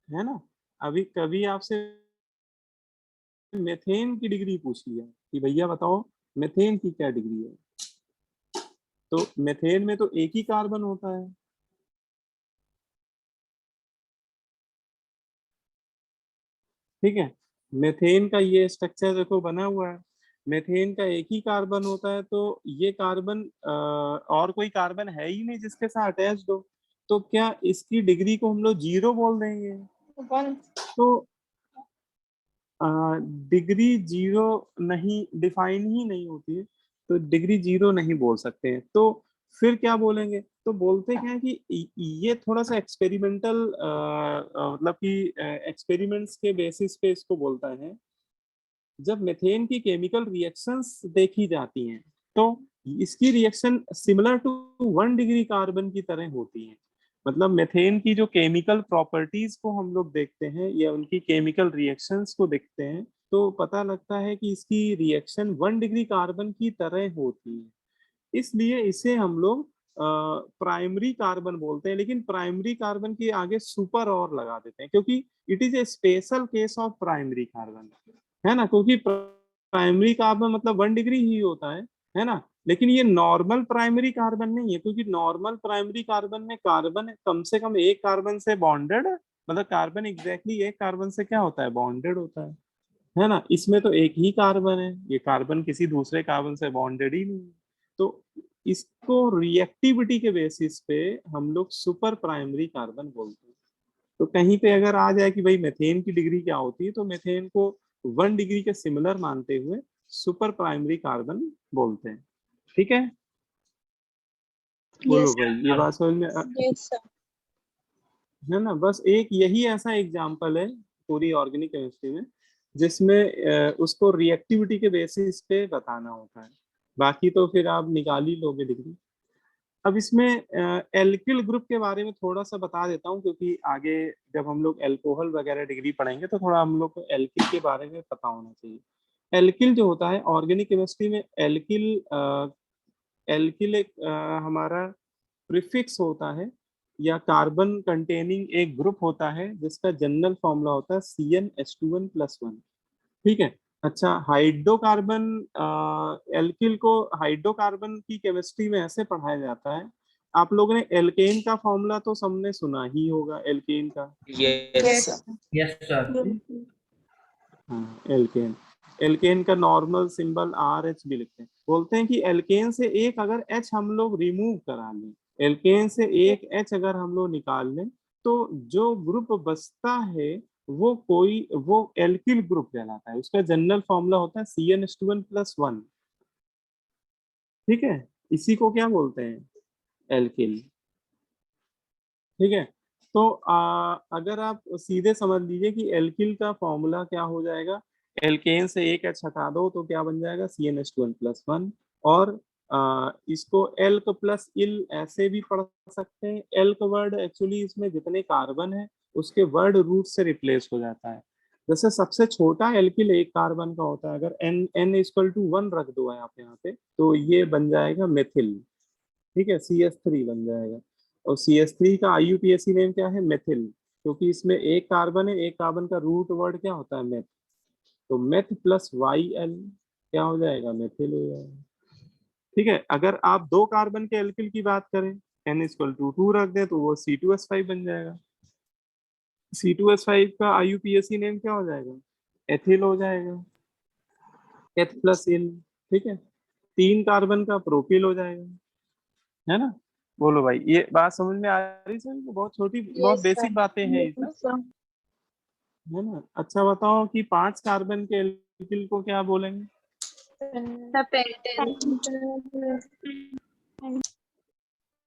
है ना। अभी कभी आपसे मेथेन की डिग्री पूछ लिया कि भैया बताओ मेथेन की क्या डिग्री है, तो मेथेन में तो एक ही कार्बन होता है, ठीक है। मेथेन का ये स्ट्रक्चर देखो बना हुआ है, मेथेन का एक ही कार्बन होता है, तो ये कार्बन और कोई कार्बन है ही नहीं जिसके साथ अटैच्ड हो, तो क्या इसकी डिग्री को हम लोग 0 बोल देंगे? तो डिग्री 0 नहीं डिफाइन ही नहीं होती है, तो डिग्री 0 नहीं बोल सकते हैं, तो फिर क्या बोलेंगे? तो बोलते क्या है कि ये थोड़ा सा एक्सपेरिमेंटल मतलब कि एक्सपेरिमेंट्स के बेसिस पे इसको बोलता है। जब मेथेन की केमिकल रिएक्शंस देखी जाती हैं तो इसकी reaction similar to 1 degree carbon की तरह होती है, मतलब मेथेन की जो केमिकल प्रॉपर्टीज को हम लोग देखते हैं या उनकी केमिकल रिएक्शंस को देखते हैं तो पता लगता है कि इसकी रिएक्शन 1 डिग्री कार्बन की तरह होती है, इसलिए इसे हम लोग प्राइमरी कार्बन बोलते हैं। लेकिन प्राइमरी कार्बन के आगे सुपर और लगा देते हैं क्योंकि it is a special case of primary carbon, है ना, क्योंकि प्राइमरी कार्बन मतलब 1 डिग्री ही होता है ना। लेकिन ये नॉर्मल प्राइमरी कार्बन नहीं है, क्योंकि नॉर्मल प्राइमरी कार्बन में कार्बन कम से कम एक कार्बन से बॉन्डेड, मतलब कार्बन एग्जैक्टली एक कार्बन से क्या होता है बॉन्डेड होता है ना। इसमें तो एक ही कार्बन है, ये कार्बन किसी दूसरे कार्बन से बॉन्डेड ही नहीं है, तो इसको रिएक्टिविटी के बेसिस पे हम लोग सुपर प्राइमरी कार्बन बोलते हैं, तो कहीं पे अगर आ जाए कि भाई मेथेन की डिग्री क्या होती है, तो मेथेन को 1 डिग्री के सिमिलर मानते हुए सुपर प्राइमरी कार्बन बोलते हैं। ठीक है, बोलो Yes, भाई ये बात समझ में yes, sir. है ना। बस एक यही ऐसा एग्जाम्पल है पूरी ऑर्गेनिक केमिस्ट्री में जिसमें उसको रिएक्टिविटी के बेसिस पे बताना होता है, बाकी तो फिर आप निकाल ही लोगे डिग्री। अब इसमें एल्किल ग्रुप के बारे में थोड़ा सा बता देता हूँ, क्योंकि आगे जब हम लोग एल्कोहल वगैरह डिग्री पढ़ेंगे तो थोड़ा हम लोग को एल्किल के बारे में पता होना चाहिए। एल्किल जो होता है ऑर्गेनिक केमिस्ट्री में, एल्किल एल्किल एक हमारा प्रीफिक्स होता है या कार्बन कंटेनिंग एक ग्रुप होता है जिसका जनरल फॉर्मूला होता है CnH2n+1। ठीक है। अच्छा, हाइड्रोकार्बन एल्किल को हाइड्रोकार्बन की केमिस्ट्री में ऐसे पढ़ाया जाता है, आप लोगों ने एल्केन का फॉर्मूला तो सबने सुना ही होगा, एल्केन का। Yes Yes, sir. हाँ, एल्केन, एल्केन का नॉर्मल सिंबल RH भी लिखते हैं। बोलते हैं कि एल्केन से एक अगर H हम लोग रिमूव करा लें, एल्केन से एक H अगर हम लोग निकाल लें, तो जो ग्रुप बचता है वो एल्किल ग्रुप कहलाता है। उसका जनरल फॉर्मूला होता है CnH2n+1। ठीक है, इसी को क्या बोलते हैं, एल्किल। ठीक है, तो अगर आप सीधे समझ लीजिए कि एल्किल का फॉर्मूला क्या हो जाएगा, एल्केन से एक H हटा दो तो क्या बन जाएगा, CnH2n+1। और इसको एल्क प्लस इल ऐसे भी पढ़ सकते हैं। एल्क वर्ड एक्चुअली इसमें जितने कार्बन है उसके वर्ड रूट से रिप्लेस हो जाता है। जैसे सबसे छोटा एल्किल एक कार्बन का होता है, अगर n=1 रख दो आप यहाँ पे तो ये बन जाएगा मेथिल। ठीक है, CH3 बन जाएगा। और CH3 का IUPAC नेम क्या है, मेथिल, क्योंकि इसमें एक कार्बन है, एक कार्बन का रूट वर्ड क्या होता है, मेथ। तो मेथ प्लस YL क्या हो जाएगा, मेथिल हो जाएगा। ठीक है, अगर आप 2 कार्बन के एल्किल की बात करें, n=2 रख दें तो वो C2H5 बन जाएगा। C2H5 का IUPAC नेम क्या हो जाएगा, एथिल हो जाएगा, H प्लस इल। ठीक है, 3 कार्बन का प्रोपिल हो जाएगा, है ना। बोलो भाई, ये बात समझ में आ रही सर? बहुत छोटी, बहुत Yes, sir. बेसिक बातें हैं ये सब, Yes, sir. है ना। अच्छा बताओ कि 5 कार्बन के एल्किल को क्या बोलेंगे, The pentel.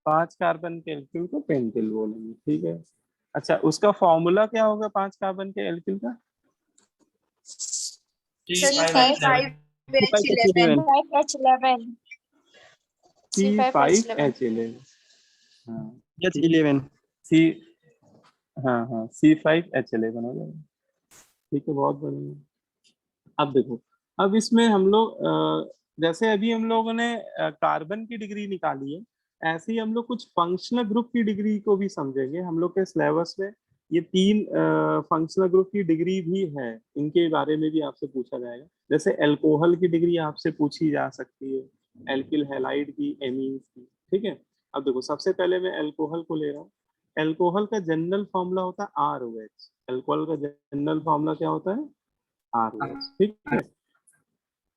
5 कार्बन के एल्किल को पेंटिल बोलेंगे। ठीक है, अच्छा उसका फॉर्मूला क्या होगा 5 कार्बन के एल्किल का, C5H11. C5H11. H11. C5H11। हाँ, H11 C, हाँ हाँ C5H11 हो जाएगा। ठीक है, बहुत बढ़िया। अब देखो, अब इसमें हम लोग जैसे अभी हम लोगों ने कार्बन की डिग्री निकाली है, ऐसे ही हम लोग कुछ फंक्शनल ग्रुप की डिग्री को भी समझेंगे। हम लोग के सिलेबस में ये 3 फंक्शनल ग्रुप की डिग्री भी है, इनके बारे में भी आपसे पूछा जाएगा। जैसे अल्कोहल की डिग्री आपसे पूछी जा सकती है, एल्किल हैलाइड की, एमीन्स की। ठीक है, अब देखो सबसे पहले मैं अल्कोहल को ले रहा हूँ। अल्कोहल का जनरल फॉर्मूला होता है ROH। अल्कोहल का जनरल फॉर्मूला क्या होता है, ROH। ठीक है,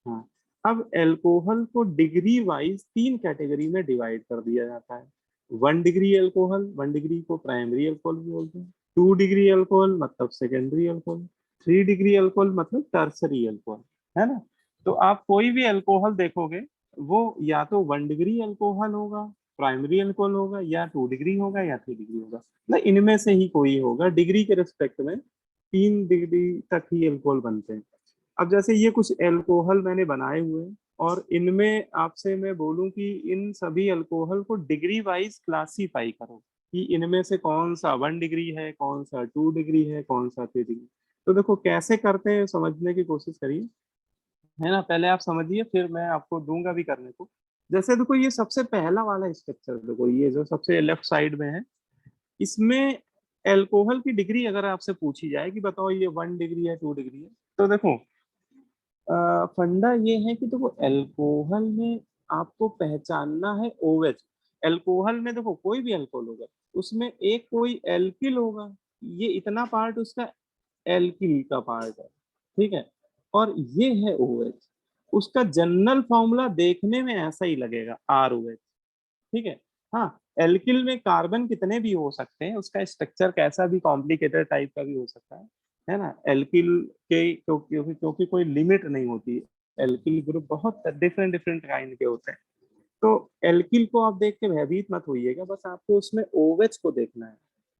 हाँ। अब अल्कोहल को डिग्री वाइज 3 कैटेगरी में डिवाइड कर दिया जाता है। 1 डिग्री अल्कोहल, 1 डिग्री को प्राइमरी अल्कोहल भी बोलते हैं। 2 डिग्री अल्कोहल मतलब सेकेंडरी अल्कोहल। 3 डिग्री अल्कोहल मतलब टर्सरी अल्कोहल, है ना। तो आप कोई भी अल्कोहल देखोगे वो या तो 1 डिग्री अल्कोहल होगा, प्राइमरी अल्कोहल होगा, या 2 डिग्री होगा, या 3 डिग्री होगा। मतलब इनमें से ही कोई होगा। डिग्री के रिस्पेक्ट में 3 डिग्री तक ही अल्कोहल बनते हैं। अब जैसे ये कुछ अल्कोहल मैंने बनाए हुए हैं, और इनमें आपसे मैं बोलूं कि इन सभी अल्कोहल को डिग्री वाइज क्लासीफाई करो कि इनमें से कौन सा 1 डिग्री है, कौन सा 2 डिग्री है, कौन सा 3 डिग्री। तो देखो कैसे करते हैं, समझने की कोशिश करिए, है ना। पहले आप समझिए, फिर मैं आपको दूंगा भी करने को। जैसे देखो ये सबसे पहला वाला स्ट्रक्चर, देखो ये जो सबसे लेफ्ट साइड में है, इसमें अल्कोहल की डिग्री अगर आपसे पूछी जाए कि बताओ ये 1 डिग्री है, 2 डिग्री है, तो देखो फंडा ये है कि देखो अल्कोहल में आपको पहचानना है OH। अल्कोहल में देखो कोई भी अल्कोहल होगा उसमें एक कोई एल्किल होगा, ये इतना पार्ट उसका एल्किल का पार्ट है। ठीक है, और ये है OH। उसका जनरल फॉर्मूला देखने में ऐसा ही लगेगा, ROH। ठीक है, हाँ एल्किल में कार्बन कितने भी हो सकते हैं, उसका स्ट्रक्चर कैसा भी कॉम्प्लिकेटेड टाइप का भी हो सकता है ना। एल्किल के क्योंकि कोई लिमिट नहीं होती, एल्किल ग्रुप बहुत डिफरेंट डिफरेंट काइंड के होते हैं। तो एल्किल को आप देख के भयभीत मत होइएगा, बस आपको उसमें ओवेच को देखना है,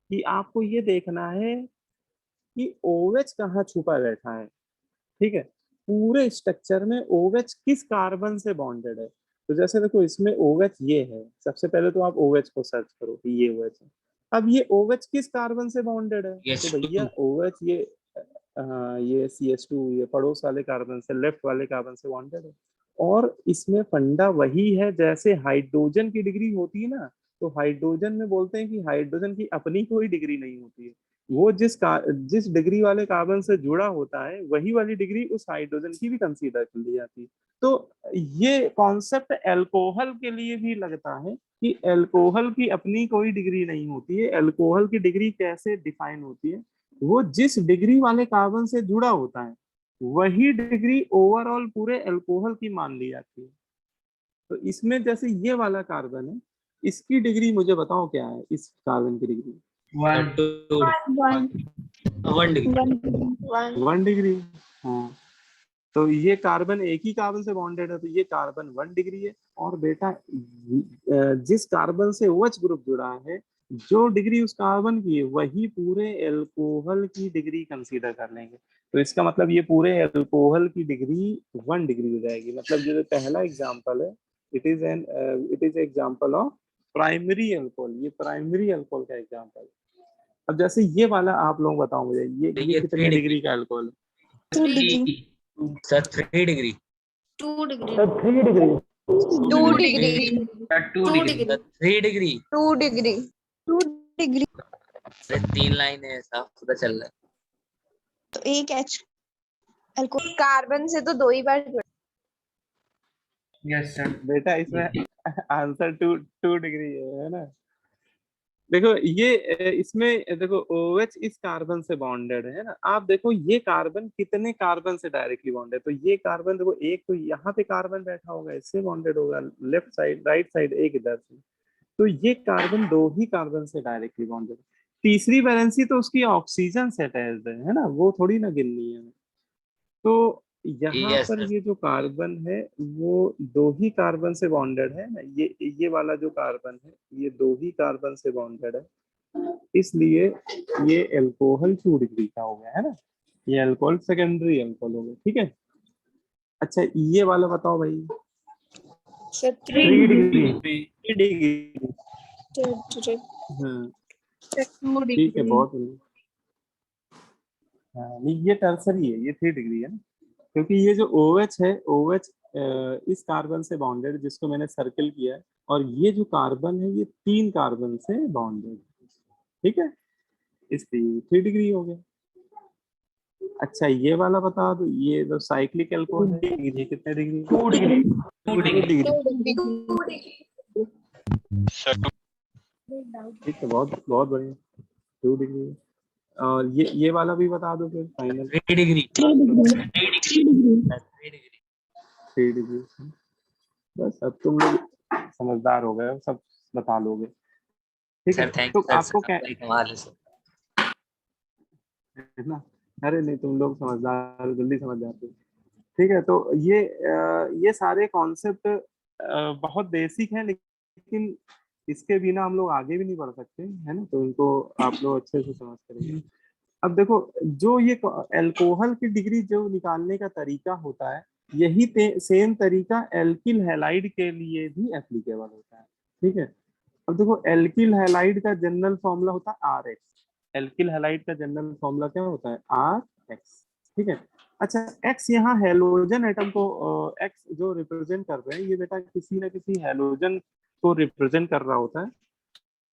कि आपको ये देखना है कि ओवेच कहाँ छुपा बैठा है। ठीक है, पूरे स्ट्रक्चर में ओवेच किस कार्बन से बॉन्डेड है। तो जैसे देखो इसमें OH ये है, सबसे पहले तो आप OH को सर्च करो कि ये OH है। अब ये OH किस कार्बन से बॉन्डेड है, तो भैया OH ये ये CH2 ये पड़ोस वाले कार्बन से, लेफ्ट वाले कार्बन से बॉन्डेड है। और इसमें फंडा वही है जैसे हाइड्रोजन की डिग्री होती है ना, तो हाइड्रोजन में बोलते हैं कि हाइड्रोजन की अपनी कोई डिग्री नहीं होती है, वो जिस डिग्री वाले कार्बन से जुड़ा होता है वही वाली डिग्री उस हाइड्रोजन की भी कंसीडर कर ली जाती है। तो ये कॉन्सेप्ट अल्कोहल के लिए भी लगता है कि अल्कोहल की अपनी कोई डिग्री नहीं होती है। अल्कोहल की डिग्री कैसे डिफाइन होती है, वो जिस डिग्री वाले कार्बन से जुड़ा होता है वही डिग्री ओवरऑल पूरे अल्कोहल की मान ली जाती है। तो इसमें जैसे ये वाला कार्बन है, इसकी डिग्री मुझे बताओ क्या है, इस कार्बन की डिग्री 1 डिग्री। हाँ, तो ये कार्बन एक ही कार्बन से बॉन्डेड है, तो ये कार्बन 1 डिग्री है। और बेटा जिस कार्बन से OH ग्रुप जुड़ा है, जो डिग्री उस कार्बन की है वही पूरे अल्कोहल की डिग्री कंसीडर कर लेंगे। तो इसका मतलब ये पूरे अल्कोहल की डिग्री 1 डिग्री हो जाएगी। मतलब जो पहला एग्जांपल है, it is example of primary alcohol, ये प्राइमरी अल्कोहल का एग्जांपल है। अब जैसे ये वाला आप लोग बताओ मुझे, ये कितने डिग्री का अल्कोहल है? 2 degree. Sir 3 degree. 2 degree. 2 degree. 2 degree. 3 degree. 2 degree. 2 degree. 3 line है, साफ पता चल रहा है। तो एक H अल्कोहल कार्बन से तो 2 ही बार जुड़ा। Yes sir. बेटा इसमें आंसर 2 डिग्री है ना। देखो ये इसमें देखो OH इस कार्बन से बॉन्डेड है ना। आप देखो ये कार्बन कितने कार्बन से डायरेक्टली बॉन्डेड, तो ये कार्बन देखो, एक तो यहाँ पे कार्बन बैठा होगा, इससे बॉन्डेड होगा, लेफ्ट साइड राइट साइड एक इधर से, तो ये कार्बन 2 ही कार्बन से डायरेक्टली बॉन्डेड। तीसरी वैलेंसी तो उसकी ऑक्सीजन से अटैच्ड है ना, वो थोड़ी ना गिननी है। तो यहाँ Yes, पर sir. ये जो कार्बन है वो 2 ही कार्बन से बॉन्डेड है ना। ये वाला जो कार्बन है ये 2 ही कार्बन से बॉन्डेड है, इसलिए ये अल्कोहल 2 डिग्री का हो गया है ना। ये अल्कोहल सेकेंडरी अल्कोहल हो गया। ठीक है, अच्छा ये वाला बताओ भाई। Sir 3 degree. 3 डिग्री। हाँ ठीक है, बहुत हाँ, नहीं ये टर्सरी है, ये 3 डिग्री है ना, क्योंकि ये जो OH है, OH इस कार्बन से बॉन्डेड जिसको मैंने सर्कल किया है, और ये जो कार्बन है ये 3 कार्बन से बॉन्डेड। ठीक है, इसलिए 3 डिग्री हो गया। अच्छा ये वाला बता दो, ये जो साइक्लिक अल्कोहल है ये कितने डिग्री? 2 डिग्री। 2 डिग्री। ठीक है, बहुत बहुत बढ़िया, 2 डिग्री। और ये वाला भी बता दो फिर फाइनल। 3 डिग्री। 3 डिग्री। बस अब तुम लोग समझदार हो गए, सब बता लोगे। ठीक है, तो आपको क्या है ना, अरे नहीं तुम लोग समझदार, जल्दी समझ जाते हो। ठीक है, तो ये सारे कॉन्सेप्ट बहुत बेसिक हैं, लेकिन इसके बिना हम लोग आगे भी नहीं बढ़ सकते है ना, तो इनको आप लोग अच्छे से समझ करेंगे। अब देखो जो ये अल्कोहल की डिग्री जो निकालने का तरीका होता है, यही सेम तरीका एल्किल हैलाइड के लिए भी एप्लीकेबल होता है। ठीक है, अब देखो एल्किल हैलाइड का जनरल फॉर्मूला होता है RX। एल्किल हैलाइड का जनरल फॉर्मूला क्या होता है? RX। ठीक है, अच्छा X यहाँ हेलोजन एटम को X जो रिप्रेजेंट कर रहे हैं, ये बेटा किसी ना किसी हेलोजन को रिप्रेजेंट कर रहा होता है।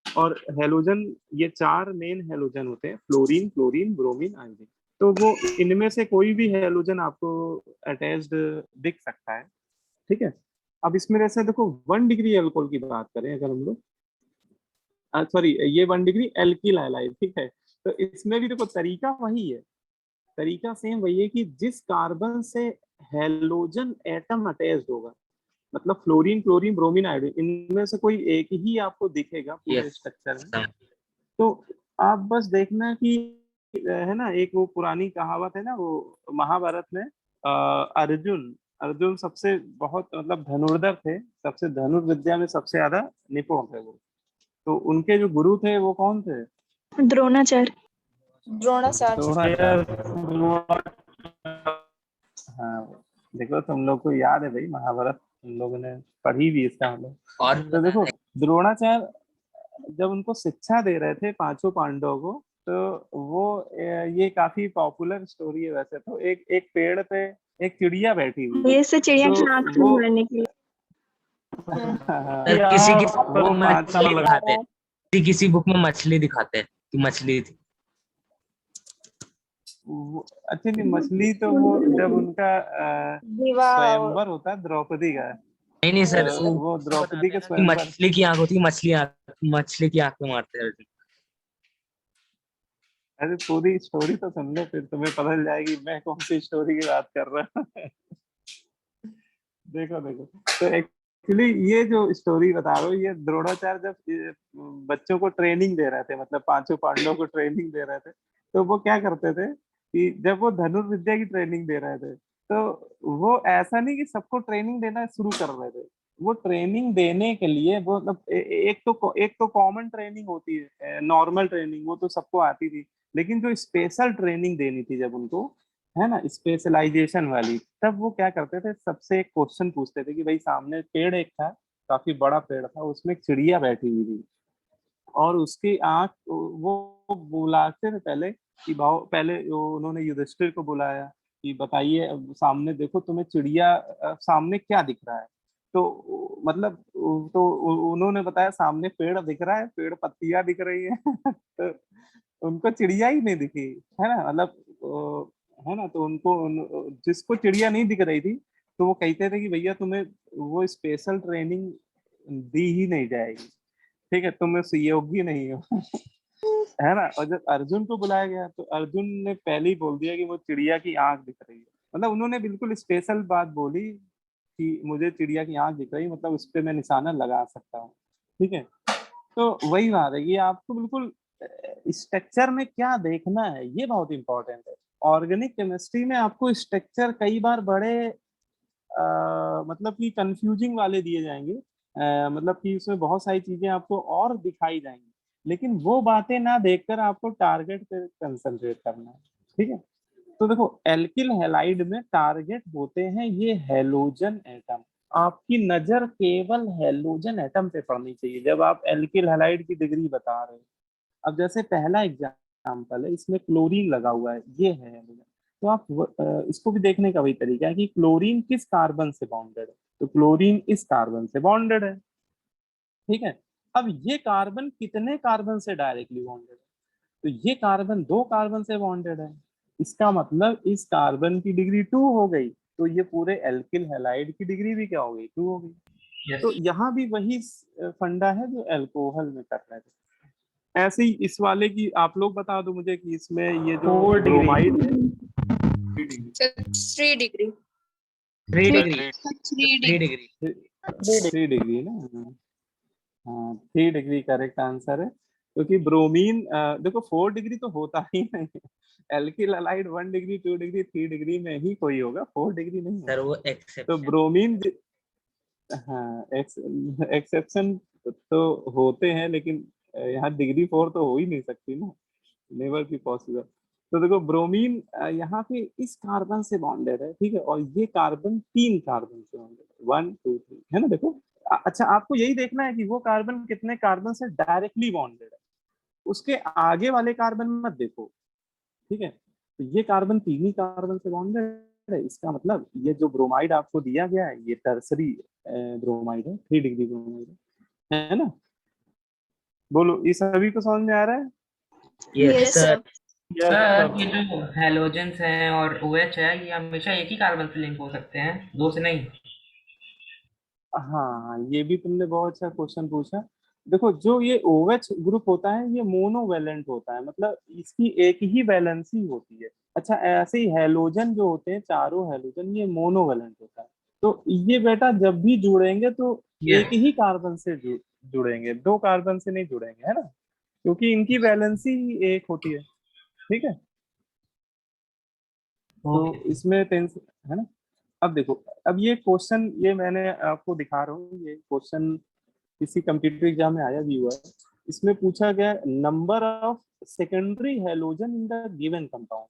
और हेलोजन ये 4 मेन हेलोजन होते हैं, फ्लोरीन, क्लोरीन, ब्रोमीन, आयोडीन। तो वो इनमें से कोई भी हेलोजन आपको अटैच्ड दिख सकता है। ठीक है, अब इसमें जैसे देखो 1 डिग्री अल्कोहल की बात करें अगर हम लोग, सॉरी ये 1 डिग्री एल्किल हैलाइड। ठीक है, तो इसमें भी देखो तरीका वही है, तरीका सेम वही है कि जिस कार्बन से हेलोजन एटम अटैच्ड होगा मतलब फ्लोरीन, क्लोरीन, ब्रोमीन, आयोडीन, इनमें से कोई एक ही आपको दिखेगा पूरे Yes. स्ट्रक्चर में। तो आप बस देखना कि है ना, एक वो पुरानी कहावत है ना, वो महाभारत में अर्जुन अर्जुन सबसे बहुत मतलब धनुर्धर थे, सबसे धनुर्विद्या में सबसे ज्यादा निपुण थे वो। तो उनके जो गुरु थे वो कौन थे? द्रोणाचार्य। द्रोणाचार्य। हाँ, देखो तुम लोग को याद है भाई महाभारत, तुम लोगों ने पढ़ी भी इसका मतलब। और तो देखो द्रोणाचार्य जब उनको शिक्षा दे रहे थे पांचों पांडवों को, तो वो ये काफी पॉपुलर स्टोरी है वैसे तो। एक एक पेड़ पे एक चिड़िया बैठी हुई, ये से चिड़िया तो की आंख से वो मारने के लिए। सर किसी किसी बुक वो में पांच मछली दिखाते हैं, किसी किसी बुक में मछली दिखाते हैं कि मछली थी। अच्छी नहीं मछली, तो वो जब उनका विवाह स्वयंवर होता है द्रौपदी का, नहीं सर, वो द्रौपदी के कि स्वयंवर। मछली की आंख होती है, मछली की आंख में मारते हैं। अरे पूरी स्टोरी तो सुन लो, फिर तुम्हें पता चल जाएगी मैं कौन सी स्टोरी की बात कर रहा हूँ। देखो देखो, तो एक्चुअली ये जो स्टोरी बता रहा हूँ, ये द्रोणाचार्य जब बच्चों को ट्रेनिंग दे रहे थे, मतलब पांचों पांडवों को ट्रेनिंग दे रहे थे, तो वो क्या करते थे कि जब वो धनुर्विद्या की ट्रेनिंग दे रहे थे, तो वो ऐसा नहीं कि सबको ट्रेनिंग देना शुरू कर रहे थे। वो ट्रेनिंग देने के लिए वो मतलब एक तो कॉमन ट्रेनिंग होती है, नॉर्मल ट्रेनिंग, वो तो सबको आती थी। लेकिन जो स्पेशल ट्रेनिंग देनी थी जब उनको, है ना, स्पेशलाइजेशन वाली, तब वो क्या करते थे, सबसे एक क्वेश्चन पूछते थे कि भाई सामने पेड़ एक था, काफी बड़ा पेड़ था, उसमें एक चिड़िया बैठी हुई थी, और उसकी आंख वो बुलाते थे पहले कि भाव, पहले उन्होंने युधिष्ठिर को बुलाया कि बताइए, अब सामने देखो तुम्हें चिड़िया सामने क्या दिख रहा है। तो मतलब तो उन्होंने बताया सामने पेड़ दिख रहा है, पेड़ पत्तियां दिख रही है। तो उनको चिड़िया ही नहीं दिखी, है ना, मतलब है ना। तो जिसको चिड़िया नहीं दिख रही थी, तो वो कहते थे कि भैया तुम्हें वो स्पेशल ट्रेनिंग दी ही नहीं जाएगी, ठीक है, तुम उस योग्य नहीं हो। है ना। और जब अर्जुन को बुलाया गया, तो अर्जुन ने पहले ही बोल दिया कि वो चिड़िया की आंख दिख रही है। मतलब उन्होंने बिल्कुल स्पेशल बात बोली कि मुझे चिड़िया की आंख दिख रही है, मतलब उस पर मैं निशाना लगा सकता हूँ, ठीक है। तो वही बात है कि आपको बिल्कुल स्ट्रक्चर में क्या देखना है, ये बहुत इंपॉर्टेंट है। ऑर्गेनिक केमिस्ट्री में आपको स्ट्रक्चर कई बार बड़े मतलब कि कंफ्यूजिंग वाले दिए जाएंगे, मतलब कि उसमें बहुत सारी चीजें आपको और दिखाई जाएंगी, लेकिन वो बातें ना देखकर आपको टारगेट पे कंसंट्रेट करना है, ठीक है। तो देखो एल्किल हैलाइड में टारगेट होते हैं ये हैलोजन एटम। आपकी नजर केवल हैलोजन एटम पे पड़नी चाहिए जब आप एल्किल हैलाइड की डिग्री बता रहे हो। अब जैसे पहला एग्जाम्पल है, इसमें क्लोरीन लगा हुआ है, ये है हैलोजन। तो आप इसको भी देखने का वही तरीका है कि क्लोरीन किस कार्बन से बॉन्डेड है, तो क्लोरीन इस कार्बन से बॉन्डेड है, ठीक है। अब ये कार्बन कितने कार्बन से डायरेक्टली बॉन्डेड है, तो ये कार्बन 2 कार्बन से बॉन्डेड है। इसका मतलब इस कार्बन की डिग्री 2 हो गई, तो ये पूरे एल्किल हैलाइड की डिग्री भी क्या हो गई, 2 हो गई। Yes. तो यहाँ भी वही फंडा है जो अल्कोहल में कर रहे थे। ऐसे ही इस वाले की आप लोग बता दो मुझे कि इसमें ये जो 4 डिग्री। ब्रोमाइड है 3 डिग्री 3 डिग्री 3 3 डिग्री 3 डिग्री ना। हाँ 3 डिग्री करेक्ट आंसर है, क्योंकि ब्रोमीन देखो 4 डिग्री तो होता ही नहीं है। Alkyl halide 1 degree 2 degree 3 degree में ही कोई होगा, 4 डिग्री नहीं सर, होगा। वो तो एक्सेप्शन। ब्रोमीन हाँ एक्सेप्शन तो होते हैं, लेकिन यहाँ डिग्री 4 तो हो ही नहीं सकती ना, नेवर बी पॉसिबल। तो देखो ब्रोमीन यहाँ पे इस कार्बन से बॉन्डेड है, ठीक है, और ये कार्बन 3 कार्बन से बॉन्डेड है, 1 2 3, है ना। देखो अच्छा आपको यही देखना है कि वो कार्बन कितने कार्बन से डायरेक्टली बॉन्डेड है, उसके आगे वाले कार्बन मत देखो, ठीक है। तो ये कार्बन 3 ही कार्बन से बॉन्डेड है, इसका मतलब ये जो ब्रोमाइड आपको दिया गया है ये टर्सरी ब्रोमाइड है, 3 डिग्री ब्रोमाइड है ना। बोलो ये सभी को समझ में आ रहा है? Yes sir. सर ये जो हैलोजेंस हैं और OH है, ये हमेशा एक ही कार्बन से लिंक हो सकते हैं, 2 से नहीं। हाँ ये भी तुमने बहुत अच्छा क्वेश्चन पूछा। देखो जो ये OH ग्रुप होता है ये मोनोवैलेंट होता है, मतलब इसकी एक ही वैलेंसी होती है। अच्छा ऐसे ही हैलोजन जो होते हैं, चारों हैलोजन, ये मोनोवैलेंट होता है, तो ये बेटा जब भी जुड़ेंगे तो Yes. एक ही कार्बन से जुड़ेंगे, 2 कार्बन से नहीं जुड़ेंगे, है ना, क्योंकि इनकी वैलेंसी ही एक होती है। ठीक है, तो Okay. इसमें टेंस है ना। अब देखो, अब ये क्वेश्चन ये मैंने आपको दिखा रहा हूँ, ये क्वेश्चन किसी कंप्यूटर एग्जाम में आया भी हुआ है। इसमें पूछा गया number of secondary halogen in the given compound.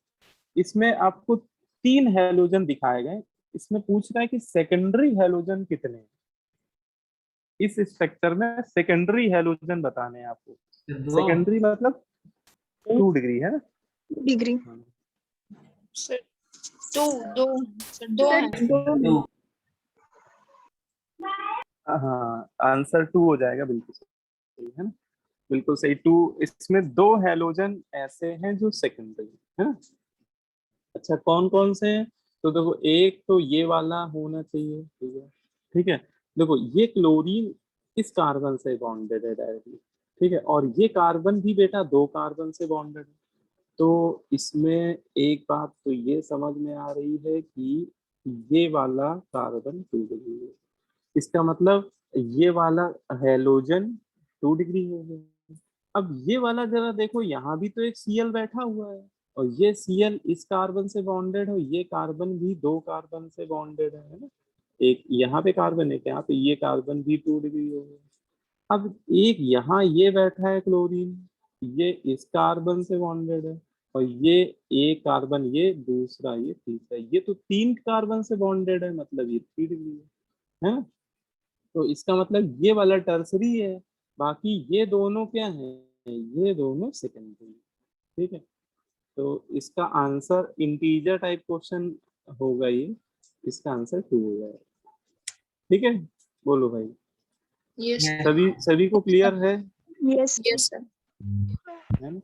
इसमें आपको 3 हैलोजन दिखाए गए, इसमें पूछ रहा है कि सेकेंडरी हैलोजन कितने हैं। इस स्ट्रक्चर में सेकेंडरी हैलोजन बताने हैं आपको। तो 2 सेकेंडरी मतलब 2 डिग्री है ना। डिग्री। सर दो सर 2 है। 2 हाँ, आंसर 2 हो जाएगा, बिल्कुल सही है ना, बिल्कुल सही 2। इसमें 2 हैलोजन ऐसे हैं जो सेकेंडरी है ना। अच्छा, कौन कौन से हैं? तो देखो, एक तो ये वाला होना चाहिए, ठीक है। देखो, ये क्लोरीन इस कार्बन से बॉन्डेड है डायरेक्टली, ठीक है, और ये कार्बन भी बेटा 2 कार्बन से बॉन्डेड है। तो इसमें एक बात तो ये समझ में आ रही है कि ये वाला कार्बन 2 डिग्री है। इसका मतलब ये वाला हैलोजन 2 डिग्री हो गया। अब ये वाला जरा देखो, यहाँ भी तो एक Cl बैठा हुआ है, और ये Cl इस कार्बन से बॉन्डेड है, ये कार्बन भी 2 कार्बन से बॉन्डेड है ना। एक यहाँ पे कार्बन है क्या, तो ये कार्बन भी 2 डिग्री हो गया। अब एक यहाँ ये बैठा है क्लोरीन, ये इस कार्बन से बॉन्डेड है, और ये एक कार्बन, ये दूसरा, ये तीसरा, ये तो 3 कार्बन से बॉन्डेड है, मतलब ये 3 डिग्री है ना। तो इसका मतलब ये वाला टर्सरी है, बाकी ये दोनों क्या है, ये दोनों सेकेंडरी। ठीक है, तो इसका आंसर इंटीजर टाइप क्वेश्चन होगा ये, इसका आंसर 2 हो जाएगा। ठीक है, बोलो भाई, यस सभी को क्लियर है? Yes yes sir. है ना?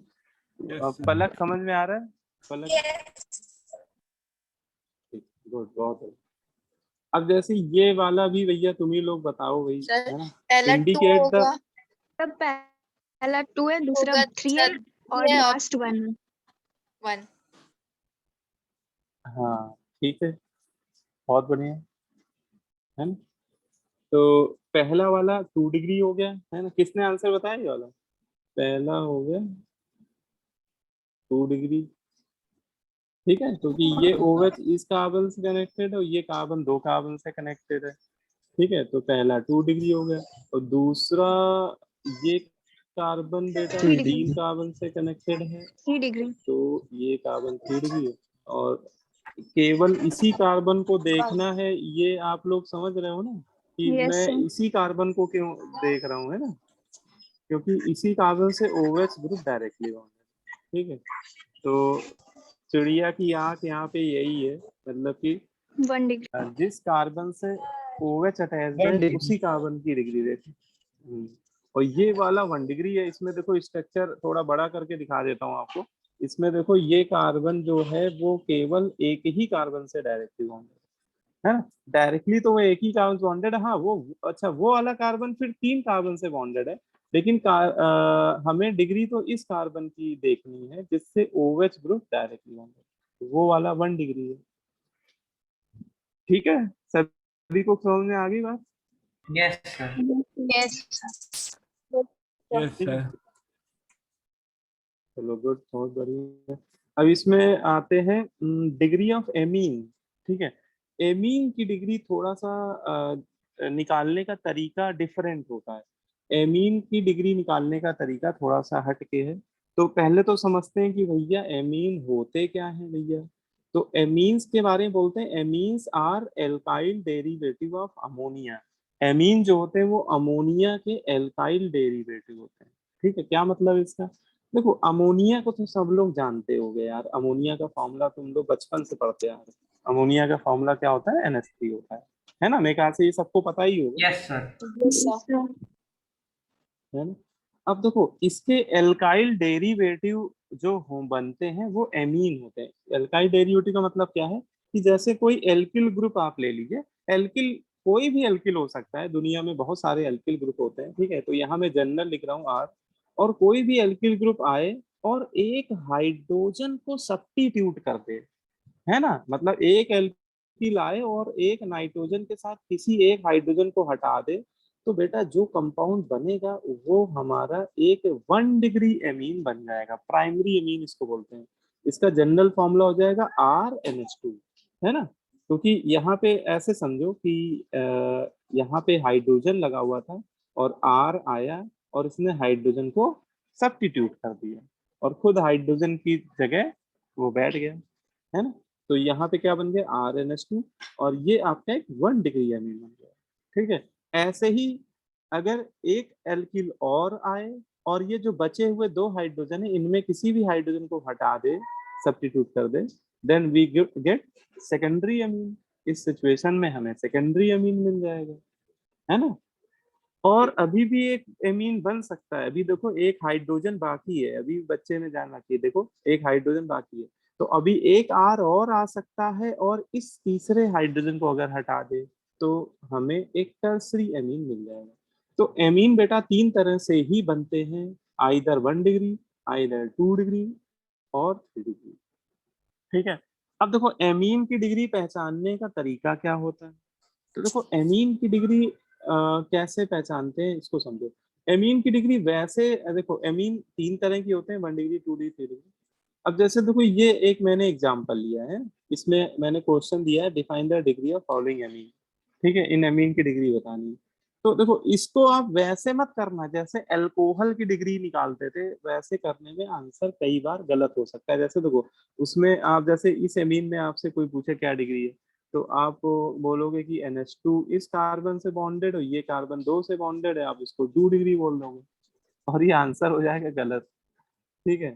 Yes, अब sir. पलक समझ में आ रहा है? पलक, Yes. गुड, बहुत है। अब जैसे ये वाला भी भैया तुम ही लोग बताओ भाई, सर, है ना, पहला 2 इंडिकेट द। होगा। तब पहला 2 है, दूसरा होगा 3 है, सर, और ये लास्ट 1 है। 1। हाँ, ठीक है, बहुत बढ़िया, है ना। तो पहला वाला 2 डिग्री हो गया, है ना। किसने आंसर बताया ये वाला? पहला हो गया 2 डिग्री, ठीक है, क्योंकि ये OH इस कार्बन से कनेक्टेड है और ये कार्बन 2 कार्बन से कनेक्टेड है, ठीक है। तो पहला 2 डिग्री हो गया, और दूसरा ये कार्बन बेटा 3 डिग्री। 3 कार्बन से कनेक्टेड है, 3 डिग्री। तो ये कार्बन 3 डिग्री है। और केवल इसी कार्बन को देखना है, ये आप लोग समझ रहे हो ना, कि यस मैं सर। इसी कार्बन को क्यों देख रहा हूँ, है ना, क्योंकि इसी कार्बन से OH ग्रुप डायरेक्टली बॉन्डेड है, ठीक है। तो चिड़िया की आंख यहाँ पे यही है, मतलब कि 1 डिग्री। जिस कार्बन से OH अटैच्ड है उसी कार्बन की डिग्री देखिए। और ये वाला 1 डिग्री है। इसमें देखो, स्ट्रक्चर थोड़ा बड़ा करके दिखा देता हूँ आपको। इसमें देखो, ये कार्बन जो है वो केवल एक ही कार्बन से डायरेक्टली बॉन्डेड है ना, डायरेक्टली तो वो एक ही कार्बन से बॉन्डेड है। हाँ, वो अच्छा, वो वाला कार्बन फिर 3 कार्बन से बॉन्डेड है, लेकिन हमें डिग्री तो इस कार्बन की देखनी है जिससे OH ग्रुप डायरेक्टली बॉन्डेड, वो वाला 1 डिग्री है। ठीक है, सभी को समझ में आ गई बात? Yes, sir. यस Yes, ठीक है, sir. चलो गुड, बहुत बढ़िया। अब इसमें आते हैं डिग्री ऑफ एमीन। ठीक है, एमीन की डिग्री थोड़ा सा निकालने का तरीका डिफरेंट होता है। एमीन की डिग्री निकालने का तरीका थोड़ा सा हटके है। तो पहले तो समझते हैं कि भैया एमीन होते क्या है भैया। तो एमीन्स के बारे में बोलते हैं, amines are alkyl derivative of ammonia. Amine जो होते हैं वो अमोनिया के एल्काइल डेरिवेटिव होते हैं। ठीक है, क्या मतलब इसका? देखो, अमोनिया को तो सब लोग जानते होंगे यार, अमोनिया का फॉर्मूला तुम लोग बचपन से पढ़ते आ रहे हो। अमोनिया का फॉर्मूला क्या होता है? NH3 होता है ना। मेरे ख्याल से ये सबको पता ही होगा, Yes, sir. है ना। अब देखो, इसके एल्काइल डेरिवेटिव जो बनते हैं वो एमीन होते हैं। एल्काइल डेरिवेटिव का मतलब क्या है, कि जैसे कोई एल्किल ग्रुप आप ले लीजिए, एल्किल कोई भी एल्किल हो सकता है, दुनिया में बहुत सारे एल्किल ग्रुप होते हैं, ठीक है। तो यहाँ मैं जनरल लिख रहा हूँ R, और कोई भी एल्किल ग्रुप आए और एक हाइड्रोजन को सब्स्टिट्यूट कर दे, है ना, मतलब एक एल्किल आए और एक नाइट्रोजन के साथ किसी एक हाइड्रोजन को हटा दे, तो बेटा जो कंपाउंड बनेगा वो हमारा एक 1 डिग्री एमीन बन जाएगा, प्राइमरी एमीन इसको बोलते हैं। इसका जनरल फॉर्मूला हो जाएगा RNH2, है ना। क्योंकि यहाँ पे ऐसे समझो कि यहाँ पे हाइड्रोजन लगा हुआ था और R आया और इसने हाइड्रोजन को सब्स्टिट्यूट कर दिया और खुद हाइड्रोजन की जगह वो बैठ गया, है ना। तो यहाँ पे क्या बन गया, RNH2, और ये आपका एक 1 डिग्री एमीन बन गया, ठीक है। ऐसे ही अगर एक एल्किल और आए और ये जो बचे हुए 2 हाइड्रोजन है इनमें किसी भी हाइड्रोजन को हटा दे, सब्स्टिट्यूट कर दे, then we get secondary amine. इस सिचुएशन में हमें सेकेंडरी अमीन मिल जाएगा, है ना। और अभी भी एक एमीन बन सकता है। अभी देखो एक हाइड्रोजन बाकी है, अभी बच्चे में ध्यान रखिए, देखो एक हाइड्रोजन बाकी है, तो अभी एक R और आ सकता है और इस तीसरे हाइड्रोजन को अगर हटा दे तो हमें एक टर्सरी एमीन मिल जाएगा। तो एमीन बेटा 3 तरह से ही बनते हैं, आइदर 1 डिग्री, आइदर 2 डिग्री और 3 डिग्री, ठीक है। अब देखो एमीन की डिग्री पहचानने का तरीका क्या होता है। तो देखो एमीन की डिग्री कैसे पहचानते हैं इसको समझो। एमीन की डिग्री वैसे देखो, एमीन 3 तरह की होते हैं, 1 डिग्री, 2 डिग्री, 3 डिग्री। अब जैसे देखो ये एक मैंने एग्जांपल लिया है, इसमें मैंने क्वेश्चन दिया है define the degree of following amine, ठीक है। इन एमीन की डिग्री बतानी है। तो देखो इसको आप वैसे मत करना जैसे अल्कोहल की डिग्री निकालते थे, वैसे करने में आंसर कई बार गलत हो सकता है। जैसे देखो उसमें आप जैसे इस एमीन में आपसे कोई पूछे क्या डिग्री है, तो आप बोलोगे कि NH2 इस कार्बन से बॉन्डेड और ये कार्बन 2 से बॉन्डेड है, आप इसको 2 डिग्री बोल दोगे और ये आंसर हो जाएगा गलत, ठीक है।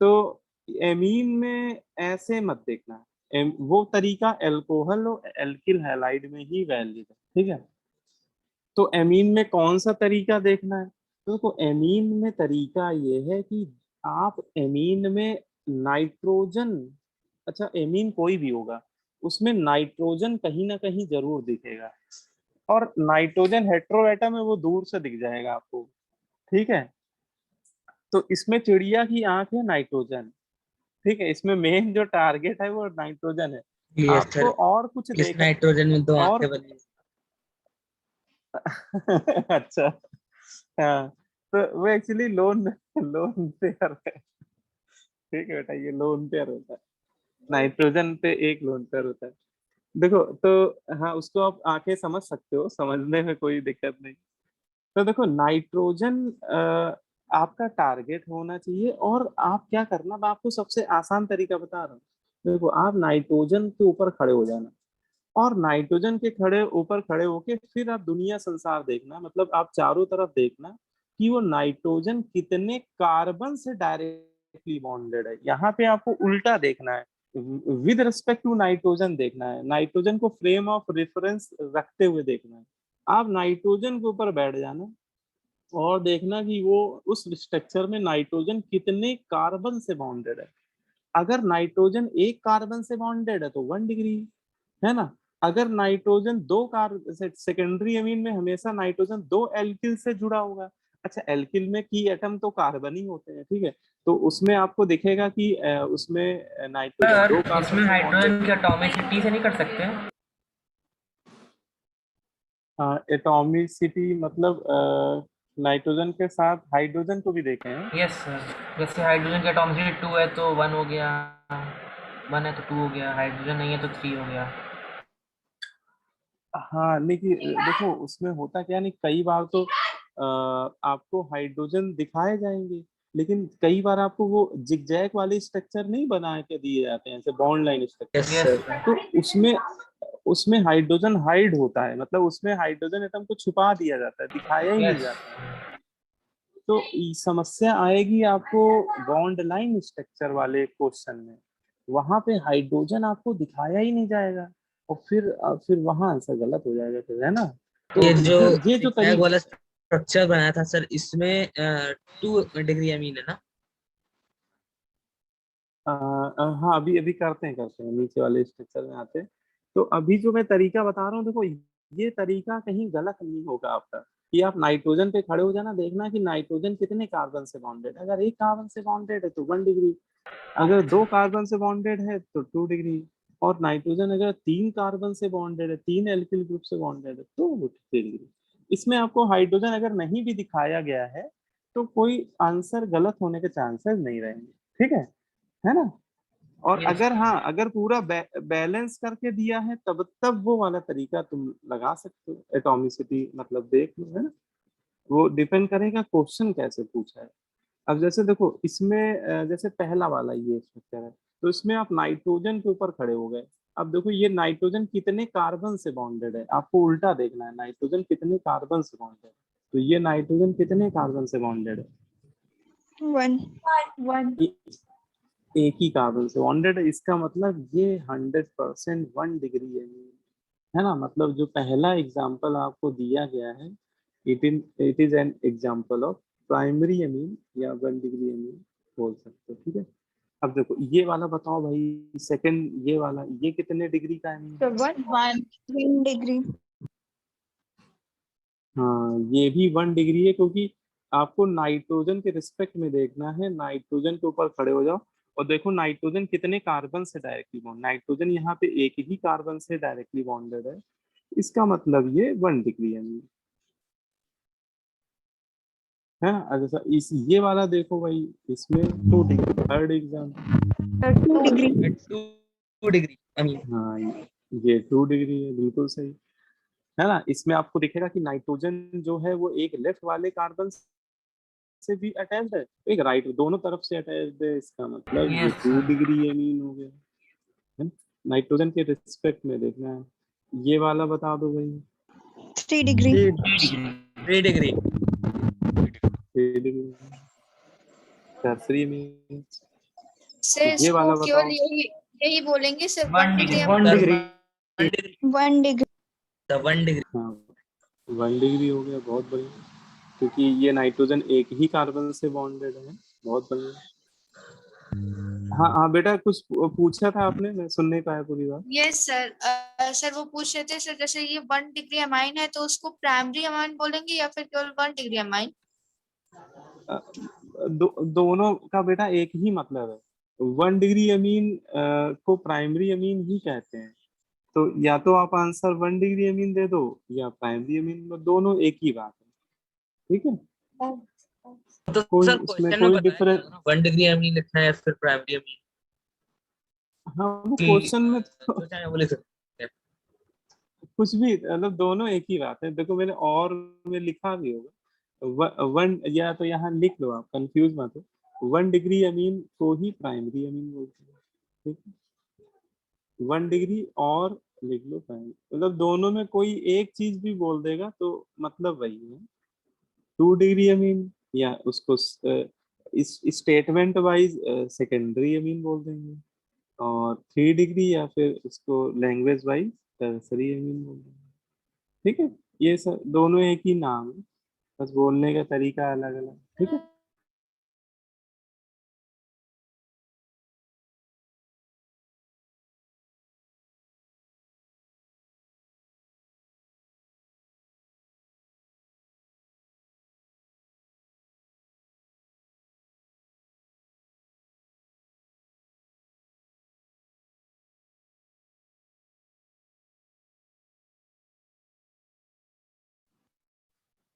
तो एमीन में ऐसे मत देखना, वो तरीका अल्कोहल और एल्किल हैलाइड में ही वैलिड है, ठीक है। तो एमीन में कौन सा तरीका देखना है, तो देखो एमीन में तरीका ये है कि आप एमीन में नाइट्रोजन, अच्छा एमीन कोई भी होगा उसमें नाइट्रोजन कहीं ना कहीं जरूर दिखेगा, और नाइट्रोजन हेट्रोएटम है वो दूर से दिख जाएगा आपको, ठीक है। तो इसमें चिड़िया की आंख है नाइट्रोजन, ठीक है। इसमें मेन जो टारगेट है वो नाइट्रोजन है। यस आपको सर, और कुछ इस देखा नाइट्रोजन में 2 और आंखें बनी। अच्छा, हाँ, तो वो एक्चुअली लोन लोन पेयर है, ठीक है बेटा, ये लोन पेयर होता है, नाइट्रोजन पे एक लोन पेयर होता है। देखो तो हाँ, उसको आप आंखें समझ सकते हो, समझने में कोई दिक्कत नहीं। तो देखो नाइट्रोजन आपका टारगेट होना चाहिए, और आप क्या करना, मैं आपको सबसे आसान तरीका बता रहा हूँ। देखो आप नाइट्रोजन के ऊपर खड़े हो जाना, और नाइट्रोजन के ऊपर खड़े होके फिर आप दुनिया संसार देखना, मतलब आप चारों तरफ देखना कि वो नाइट्रोजन कितने कार्बन से डायरेक्टली बॉन्डेड है। यहाँ पे आपको उल्टा देखना है, विद रिस्पेक्ट टू नाइट्रोजन देखना है, नाइट्रोजन को फ्रेम ऑफ रेफरेंस रखते हुए देखना है। आप नाइट्रोजन के ऊपर बैठ जाना और देखना कि वो उस स्ट्रक्चर में नाइट्रोजन कितने कार्बन से बॉन्डेड है। अगर नाइट्रोजन एक कार्बन से बॉन्डेड है तो 1 डिग्री, है ना। अगर नाइट्रोजन 2 कार्बन, सेकेंडरी एमीन में हमेशा नाइट्रोजन 2 एल्किल से जुड़ा होगा। अच्छा एल्किल में की एटम तो कार्बन ही होते हैं, ठीक है। तो उसमें आपको दिखेगा कि उसमें नाइट्रोजन सर 2 कार्बन इसमें से हाइड्रोजन की एटॉमिसिटी से नहीं कर सकते हैं? बॉन्डेड। एटॉमिसिटी मतलब नाइट्रोजन के साथ हाइड्रोजन को भी देखे हैं। यस सर, जैसे हाइड्रोजन की एटॉमिसिटी 2 है तो 1 हो गया, 1 है तो 2 हो गया, हाइड्रोजन नहीं है तो 3 हो गया। हाँ लेकिन देखो उसमें होता क्या नहीं, कई बार तो आपको हाइड्रोजन दिखाए जाएंगे, लेकिन कई बार आपको वो जिगजैग वाले स्ट्रक्चर नहीं बना के दिए जाते हैं, जैसे bond line yes structure. Yes sir, तो उसमें उसमें हाइड्रोजन हाइड होता है, मतलब उसमें हाइड्रोजन एटम को छुपा दिया जाता है, दिखाया ही नहीं यस जाता है। तो समस्या आएगी आपको बॉन्ड लाइन स्ट्रक्चर वाले क्वेश्चन में, वहां पे हाइड्रोजन आपको दिखाया ही नहीं जाएगा, और फिर वहां आंसर गलत हो जाएगा फिर, है ना। तो ये जो ये जो zigzag वाला तरीका, स्ट्रक्चर बनाया था सर, इसमें 2 डिग्री अमीन है ना? हाँ अभी अभी करते हैं नीचे वाले स्ट्रक्चर में आते हैं। तो अभी जो मैं तरीका बता रहा हूँ देखो, ये तरीका कहीं गलत नहीं होगा आपका, कि आप नाइट्रोजन पे खड़े हो जाना, देखना कि नाइट्रोजन कितने कार्बन से बॉन्डेड है। अगर एक कार्बन से बॉन्डेड है तो 1 डिग्री, अगर 2 कार्बन से बॉन्डेड है तो 2 डिग्री, और नाइट्रोजन अगर 3 कार्बन से बॉन्डेड है, 3 एल्किल ग्रुप से बॉन्डेड है, तो वो 3 डिग्री। इसमें आपको हाइड्रोजन अगर नहीं भी दिखाया गया है तो कोई आंसर गलत होने के चांसेस नहीं रहेंगे, ठीक है ना। और Yes. अगर हाँ, अगर पूरा बैलेंस करके दिया है तब वो वाला तरीका तुम लगा सकते हो, एटॉमिसिटी मतलब देख लो, है ना। वो डिपेंड करेगा क्वेश्चन कैसे पूछा है। अब जैसे देखो इसमें जैसे पहला वाला ये स्ट्रक्चर है, तो इसमें आप नाइट्रोजन के ऊपर खड़े हो गए। अब देखो ये नाइट्रोजन कितने कार्बन से बॉन्डेड है, आपको उल्टा देखना है, नाइट्रोजन कितने कार्बन से बॉन्डेड है। तो ये नाइट्रोजन कितने कार्बन से बॉन्डेड है, 1 एक ही कार्बन से बॉन्डेड है। इसका मतलब ये 100% 1 डिग्री है ना। मतलब जो पहला एग्जांपल आपको दिया गया है, it is an example of primary amine या 1 डिग्री अमीन बोल सकते हो, ठीक है। अब देखो ये वाला बताओ भाई, सेकंड ये वाला, ये कितने डिग्री का अमीन है? 1 डिग्री। हाँ, ये भी 1 डिग्री है, क्योंकि आपको नाइट्रोजन के रिस्पेक्ट में देखना है। नाइट्रोजन के ऊपर खड़े हो जाओ और देखो नाइट्रोजन कितने कार्बन से डायरेक्टली बॉन्ड, नाइट्रोजन यहाँ पे एक ही कार्बन से डायरेक्टली बॉन्डेड है, इसका मतलब ये 1 डिग्री है ना। अच्छा इस ये वाला देखो भाई, इसमें 2 degree, third example 2 degree. 2 degree amine. हाँ, ये 2 डिग्री है, बिल्कुल सही है ना। इसमें आपको दिखेगा कि नाइट्रोजन जो है वो एक लेफ्ट वाले कार्बन से भी अटैच्ड है, एक राइट, दोनों तरफ से अटैच्ड है, इसका मतलब ये Yes, 2 sir. डिग्री अमीन हो गया, है ना? नाइट्रोजन के रिस्पेक्ट में देखना है। ये वाला बता दो भाई, 3 डिग्री। 3 डिग्री। 3 डिग्री टर्सरी में। सर ये वाला इसको केवल बताओ, यही बोलेंगे sir 1 1 degree, degree 1 degree. 1 degree. 1 degree. हाँ 1 डिग्री हो गया, बहुत बढ़िया, क्योंकि ये नाइट्रोजन एक ही कार्बन से बॉन्डेड है, बहुत बढ़िया। हाँ हाँ बेटा, कुछ पूछा था आपने, मैं सुन नहीं पाया पूरी बात। Yes sir. सर वो पूछ रहे थे सर, जैसे ये 1 डिग्री अमाइन है तो उसको प्राइमरी अमाइन बोलेंगे या फिर केवल 1 डिग्री अमाइन? दोनों का बेटा एक ही मतलब है। 1 डिग्री अमीन को प्राइमरी अमीन ही कहते हैं, तो या तो आप आंसर 1 डिग्री अमीन दे दो या प्राइमरी अमीन, दोनों एक ही बात है, ठीक है। तो कोई सर इसमें क्वेश्चन में कोई बताया डिफरेंस, 1 डिग्री अमीन लिखना है या फिर प्राइमरी अमीन हाँ वो की क्वेश्चन में तो जो चाहे वो लिख सकते हैं। कुछ भी, मतलब दोनों एक ही बात है। देखो मैंने और में लिखा भी होगा, वन, या तो यहाँ लिख लो, आप कंफ्यूज मत हो। 1 डिग्री अमीन को ही प्राइमरी अमीन बोलते हैं, ठीक है। 1 डिग्री और लिख लो प्राइमरी, मतलब दोनों में कोई एक चीज भी बोल देगा तो मतलब वही है। 2 डिग्री अमीन या उसको इस स्टेटमेंट वाइज सेकेंडरी अमीन बोल देंगे, और 3 डिग्री या फिर उसको लैंग्वेज वाइज टर्सरी अमीन बोल देंगे, ठीक है। ये सब दोनों एक ही नाम है, बस बोलने का तरीका अलग अलग, ठीक है।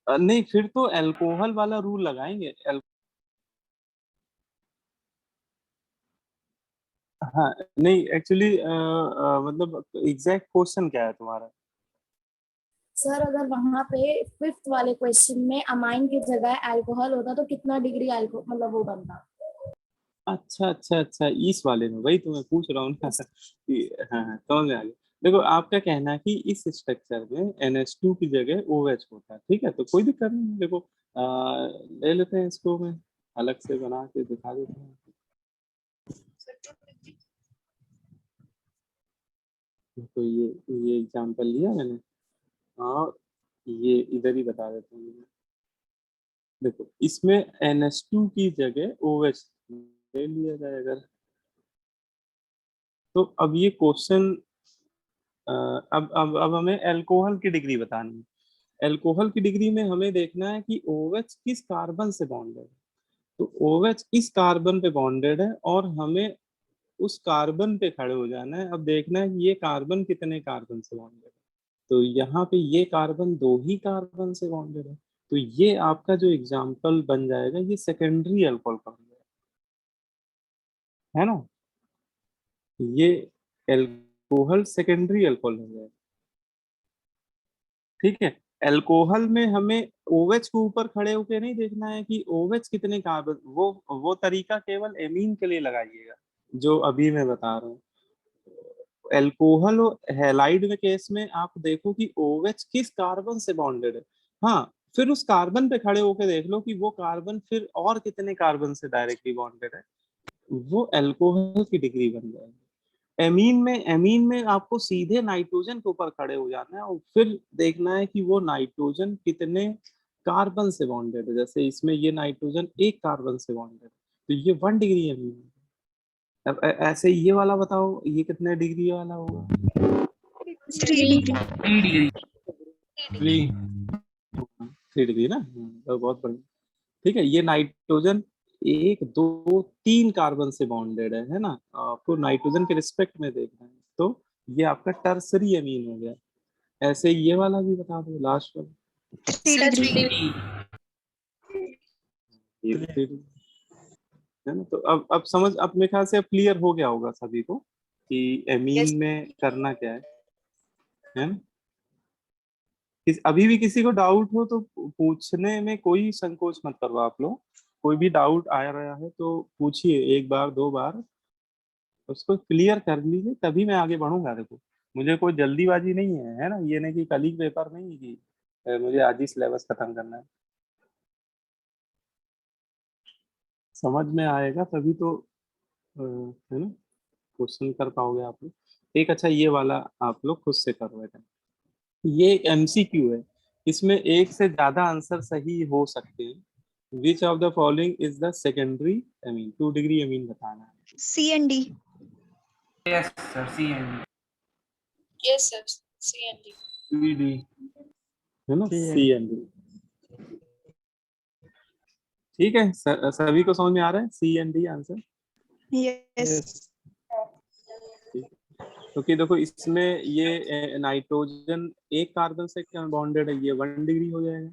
नहीं, फिर तो अल्कोहल वाला रूल लगाएंगे। हाँ नहीं, एक्चुअली मतलब एग्जैक्ट क्वेश्चन क्या है तुम्हारा? सर अगर वहां पे 5th वाले क्वेश्चन में अमाइन की जगह अल्कोहल होता तो कितना डिग्री अल्कोहल मतलब वो बनता? अच्छा अच्छा अच्छा, इस वाले में वही तो मैं पूछ रहा हूँ ना कि हाँ हाँ, समझ में आ गया। देखो आपका कहना है कि इस स्ट्रक्चर में NH2 की जगह OH होता है, ठीक है, तो कोई दिक्कत नहीं है। देखो ले लेते हैं इसको, मैं अलग से बना के दिखा देता हूँ। तो ये एग्जांपल लिया मैंने, और ये इधर ही बता देता हूँ। देखो इसमें NH2 की जगह OH ले लिया जाए अगर, तो अब ये क्वेश्चन, अब हमें अल्कोहल की डिग्री बतानी है। अल्कोहल की डिग्री में हमें देखना है कि OH किस कार्बन से बॉन्डेड है। तो OH इस कार्बन पे बॉन्डेड है, और हमें उस कार्बन पे खड़े हो जाना है। अब देखना है कि ये कार्बन कितने कार्बन से बॉन्डेड है। तो यहाँ पे ये कार्बन 2 ही कार्बन से बॉन्डेड है, तो ये आपका जो एग्जाम्पल बन जाएगा ये सेकेंडरी अल्कोहल का बन जाएगा, है ना। ये एल्कोहल सेकेंडरी अल्कोहल हो जाएगा। ठीक है, एल्कोहल में हमें OH के ऊपर खड़े होकर नहीं देखना है कि OH कितने कार्बन, वो तरीका केवल एमीन के लिए लगाइएगा जो अभी मैं बता रहा हूँ। एल्कोहल और हैलाइड में केस में आप देखो कि OH किस कार्बन से बॉन्डेड है। हाँ, फिर उस कार्बन पे खड़े होकर देख लो कि वो कार्बन फिर और कितने कार्बन से डायरेक्टली बॉन्डेड है, वो एल्कोहल की डिग्री बन जाएगी। एमीन में आपको सीधे नाइट्रोजन के ऊपर खड़े हो जाना है और फिर देखना है कि वो नाइट्रोजन कितने कार्बन से बॉन्डेड है। जैसे इसमें ये नाइट्रोजन 1 कार्बन से बॉन्डेड है, तो ये 1 डिग्री एमीन है। अब ऐसे ये वाला बताओ, ये कितने डिग्री वाला होगा? 3 डिग्री। 3 डिग्री। 3 डिग्री ना, तो बहुत बढ़िया। ठीक है, ये नाइट्रोजन 1 2 3 कार्बन से बॉन्डेड है ना। आपको नाइट्रोजन के रिस्पेक्ट में देखना है, तो ये आपका टर्सरी एमीन हो गया। ऐसे ये वाला भी बता दो, लास्ट वाला। 3 डिग्री। ये 3 डिग्री है ना। तो अब समझ, अब मेरे ख्याल से अब क्लियर हो गया होगा सभी को कि एमीन में करना क्या है ना। अभी भी किसी को डाउट हो तो पूछने में कोई संकोच मत करो आप लोग। कोई भी डाउट आ रहा है तो पूछिए, 1 बार 2 बार उसको क्लियर कर लीजिए, तभी मैं आगे बढ़ूंगा। देखो, मुझे कोई जल्दीबाजी नहीं है ना। ये नहीं कि कल ही पेपर नहीं है कि मुझे आज ही सिलेबस खत्म करना है। समझ में आएगा तभी तो है ना क्वेश्चन कर पाओगे आप लोग। एक अच्छा ये वाला आप लोग खुद से कर रहे थे, ये एक MCQ है, इसमें एक से ज्यादा आंसर सही हो सकते हैं। Which of the following is the secondary amine? 2 degree amine बताना है। C and D। Yes sir, C and yes sir, C and D. है ना, C&D। ठीक है, सभी को समझ में आ रहा है C&D आंसर? Yes। क्योंकि देखो इसमें ये नाइट्रोजन 1 कार्बन से बॉन्डेड है, ये 1 डिग्री हो जाएगा।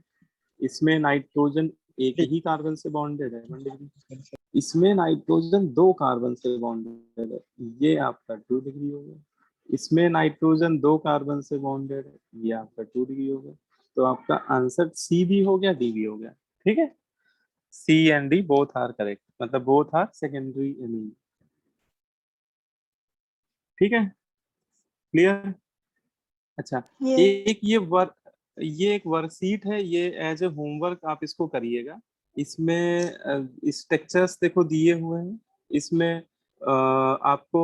इसमें नाइट्रोजन 1 ही कार्बन से बॉन्डेड है, 1 डिग्री। इसमें नाइट्रोजन 2 कार्बन से बॉन्डेड है, ये आपका 2 डिग्री हो गया। इसमें नाइट्रोजन 2 कार्बन से बॉन्डेड है, ये आपका 2 डिग्री हो गया। तो आपका आंसर C भी हो गया, D भी हो गया। ठीक है, C and D both are correct, मतलब बोथ आर सेकेंडरी एमीन। ठीक है, क्लियर? अच्छा, एक ये एक वर्कशीट है, ये एज ए होमवर्क आप इसको करिएगा। इसमें स्ट्रक्चर्स देखो दिए हुए हैं। इसमें आपको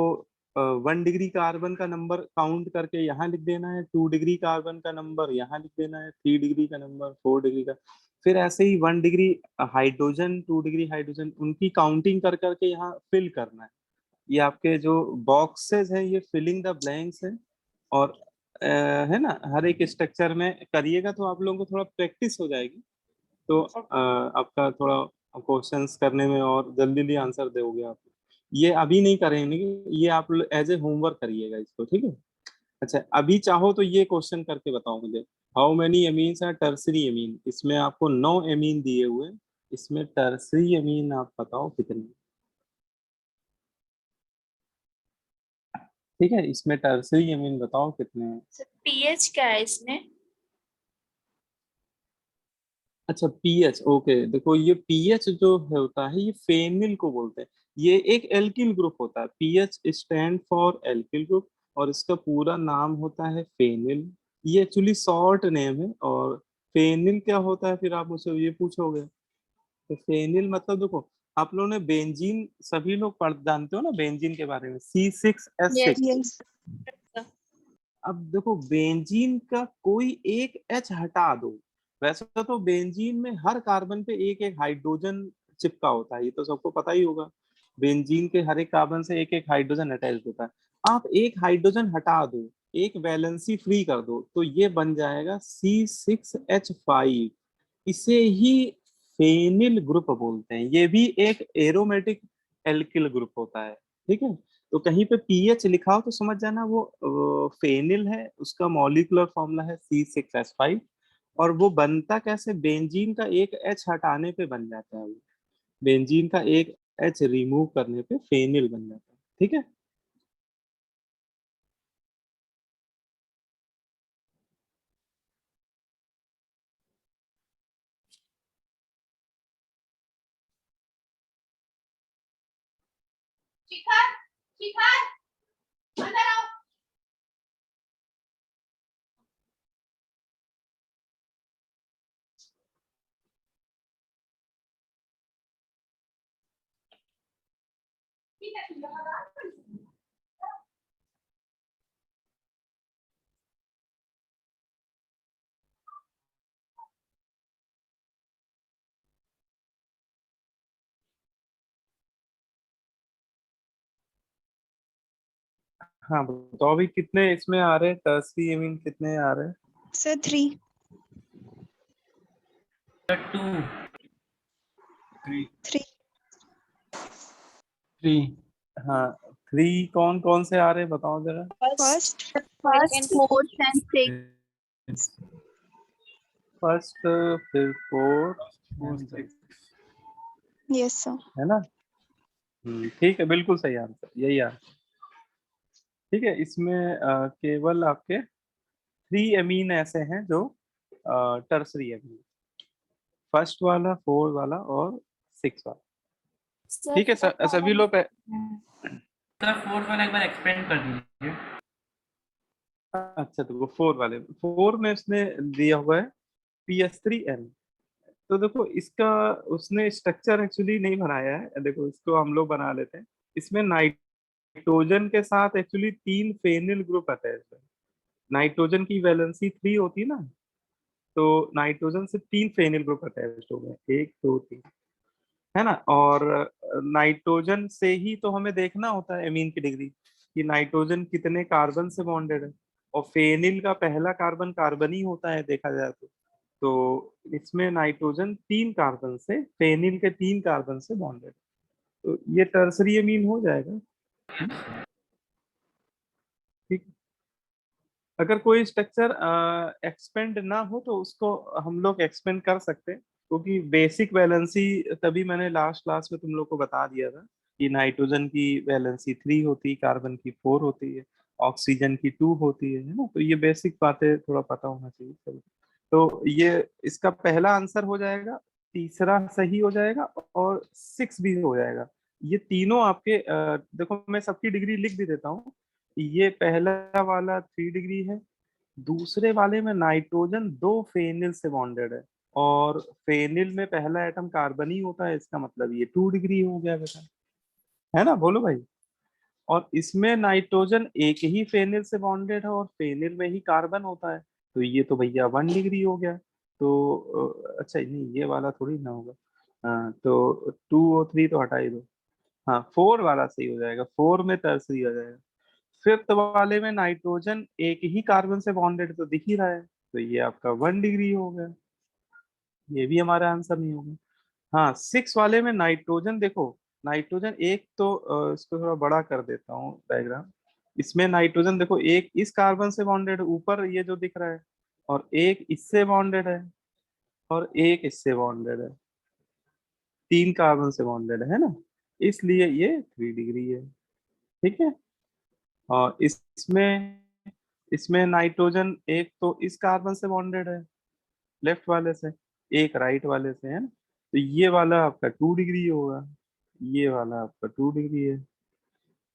1 डिग्री कार्बन का नंबर काउंट करके यहाँ लिख देना है, 2 डिग्री कार्बन का नंबर यहाँ लिख देना है, 3 डिग्री का नंबर, 4 डिग्री का, फिर ऐसे ही 1 डिग्री हाइड्रोजन, 2 डिग्री हाइड्रोजन, उनकी काउंटिंग कर करके यहाँ फिल करना है। ये आपके जो बॉक्सेस हैं, ये फिलिंग द ब्लैंक्स है। और है ना, हर एक स्ट्रक्चर में करिएगा तो आप लोगों को थोड़ा प्रैक्टिस हो जाएगी, तो आपका थोड़ा क्वेश्चंस करने में और जल्दी आंसर दोगे आप। ये अभी नहीं करेंगे, ये आप एज ए होमवर्क करिएगा इसको। ठीक है, अच्छा अभी चाहो तो ये क्वेश्चन करके बताओ मुझे, how many amines are tertiary amine? इसमें आपको 9 एमीन दिए हुए, इसमें टर्सरी एमीन आप बताओ कितने? ठीक है, इसमें टर्सरी एमीन बताओ कितने हैं? सर पीएच क्या है इसमें? अच्छा, पीएच, ओके। देखो ये पीएच जो होता है ये फेनिल को बोलते हैं। ये एक एल्किल ग्रुप होता है, pH stand for alkyl group, और इसका पूरा नाम होता है फेनिल। ये एक्चुअली शॉर्ट नेम है। और फेनिल क्या होता है, फिर आप मुझसे ये पूछोगे, तो फेनिल मतलब देखो, आप लोगों ने बेंजीन सभी लोग जानते हो ना बेंजीन के बारे में, C6H6। Yes। अब देखो बेंजीन का कोई एक H हटा दो, वैसे तो बेंजीन में हर कार्बन पे एक एक हाइड्रोजन चिपका होता है, ये तो सबको पता ही होगा। बेंजीन के हर एक कार्बन से एक एक हाइड्रोजन अटैच होता है। आप एक हाइड्रोजन हटा दो, एक वैलेंसी फ्री कर दो, तो ये बन जाएगा C6H5। इसे ही फेनिल ग्रुप बोलते हैं। ये भी एक एरोमेटिक एल्किल ग्रुप होता है। ठीक है, तो कहीं पे पीएच लिखा हो तो समझ जाना वो फेनिल है, उसका मॉलिक्यूलर फॉर्मूला है C6H5, और वो बनता कैसे, बेंजीन का एक H हटाने पे बन जाता है वो, बेंजीन का एक H रिमूव करने पे फेनिल बन जाता है। ठीक है, शिखर, शिखर, अंदर आओ। ठीक है, तुम लोग आ जाओ। हाँ तो अभी कितने इसमें आ रहे हैं, टर्सरी एमीन कितने आ रहे हैं? सर 3। 2 3। 3 हाँ 3 कौन कौन से आ रहे हैं बताओ जरा। First, first, fourth and six. First, फिर 4, यस सर। है ना? ठीक है, बिल्कुल सही आंसर, यही आंसर। ठीक है, इसमें केवल आपके 3 एमीन ऐसे हैं जो टर्सरी एमीन, फर्स्ट वाला, 4 वाला और 6 वाला। ठीक है सभी लोग सर 4 वाला एक बार एक्सप्लेन कर दीजिए। अच्छा तो 4 वाले, 4 में उसने दिया हुआ है PS3N। तो देखो इसका उसने स्ट्रक्चर एक्चुअली नहीं बनाया है, देखो इसको हम लोग बना लेते हैं। इसमें नाइट्रोजन के साथ एक्चुअली 3 फेनिल ग्रुप अटैच है। नाइट्रोजन की वैलेंसी 3 होती है ना, तो नाइट्रोजन से 3 फेनिल ग्रुप अटैच हो गए, 1 2 3, है ना? और नाइट्रोजन से ही तो हमें देखना होता है एमीन की डिग्री कि नाइट्रोजन कितने कार्बन से बॉन्डेड है, और फेनिल का पहला कार्बन कार्बन ही होता है देखा जाए तो इसमें नाइट्रोजन 3 कार्बन से, फेनिल के 3 कार्बन से बॉन्डेड, तो ये टर्सरी एमीन हो जाएगा। ठीक, अगर कोई स्ट्रक्चर एक्सपेंड ना हो तो उसको हम लोग एक्सपेंड कर सकते हैं, क्योंकि बेसिक वैलेंसी तभी मैंने लास्ट क्लास में तुम लोग को बता दिया था कि नाइट्रोजन की वैलेंसी 3 होती, कार्बन की 4 होती है, ऑक्सीजन की 2 होती है ना? तो ये बेसिक बातें थोड़ा पता होना चाहिए। चलो, तो ये इसका पहला आंसर हो जाएगा, तीसरा सही हो जाएगा, और 6 भी हो जाएगा। ये तीनों आपके देखो मैं सबकी डिग्री लिख भी देता हूँ। ये पहला वाला 3 डिग्री है, दूसरे वाले में नाइट्रोजन 2 फेनिल से बॉन्डेड है, और फेनिल में पहला एटम कार्बन ही होता है, इसका मतलब ये 2 डिग्री हो गया बेटा, है ना? बोलो भाई। और इसमें नाइट्रोजन एक ही फेनिल से बॉन्डेड है और फेनिल में ही कार्बन होता है, तो ये तो भैया 1 डिग्री हो गया। तो अच्छा नहीं, ये वाला थोड़ी ना होगा। हाँ तो 2 और 3 तो हटा ही दो। हाँ 4 वाला सही हो जाएगा, 4 में टर्सरी हो जाएगा। फिफ्थ वाले में नाइट्रोजन एक ही कार्बन से बॉन्डेड तो दिख ही रहा है, तो ये आपका 1 डिग्री हो गया, ये भी हमारा आंसर नहीं होगा। हाँ 6 वाले में नाइट्रोजन देखो, नाइट्रोजन एक तो इसको थोड़ा बड़ा कर देता हूँ डायग्राम। इसमें नाइट्रोजन देखो एक इस कार्बन से बॉन्डेड ऊपर ये जो दिख रहा है, और एक इससे बॉन्डेड है, और एक इससे बॉन्डेड है, 3 कार्बन से बॉन्डेड है ना, इसलिए ये 3 डिग्री है। ठीक है, और इसमें इसमें नाइट्रोजन एक तो इस कार्बन से बॉन्डेड है लेफ्ट वाले से, एक राइट वाले से, है ना? तो ये वाला आपका 2 डिग्री होगा, ये वाला आपका 2 डिग्री है।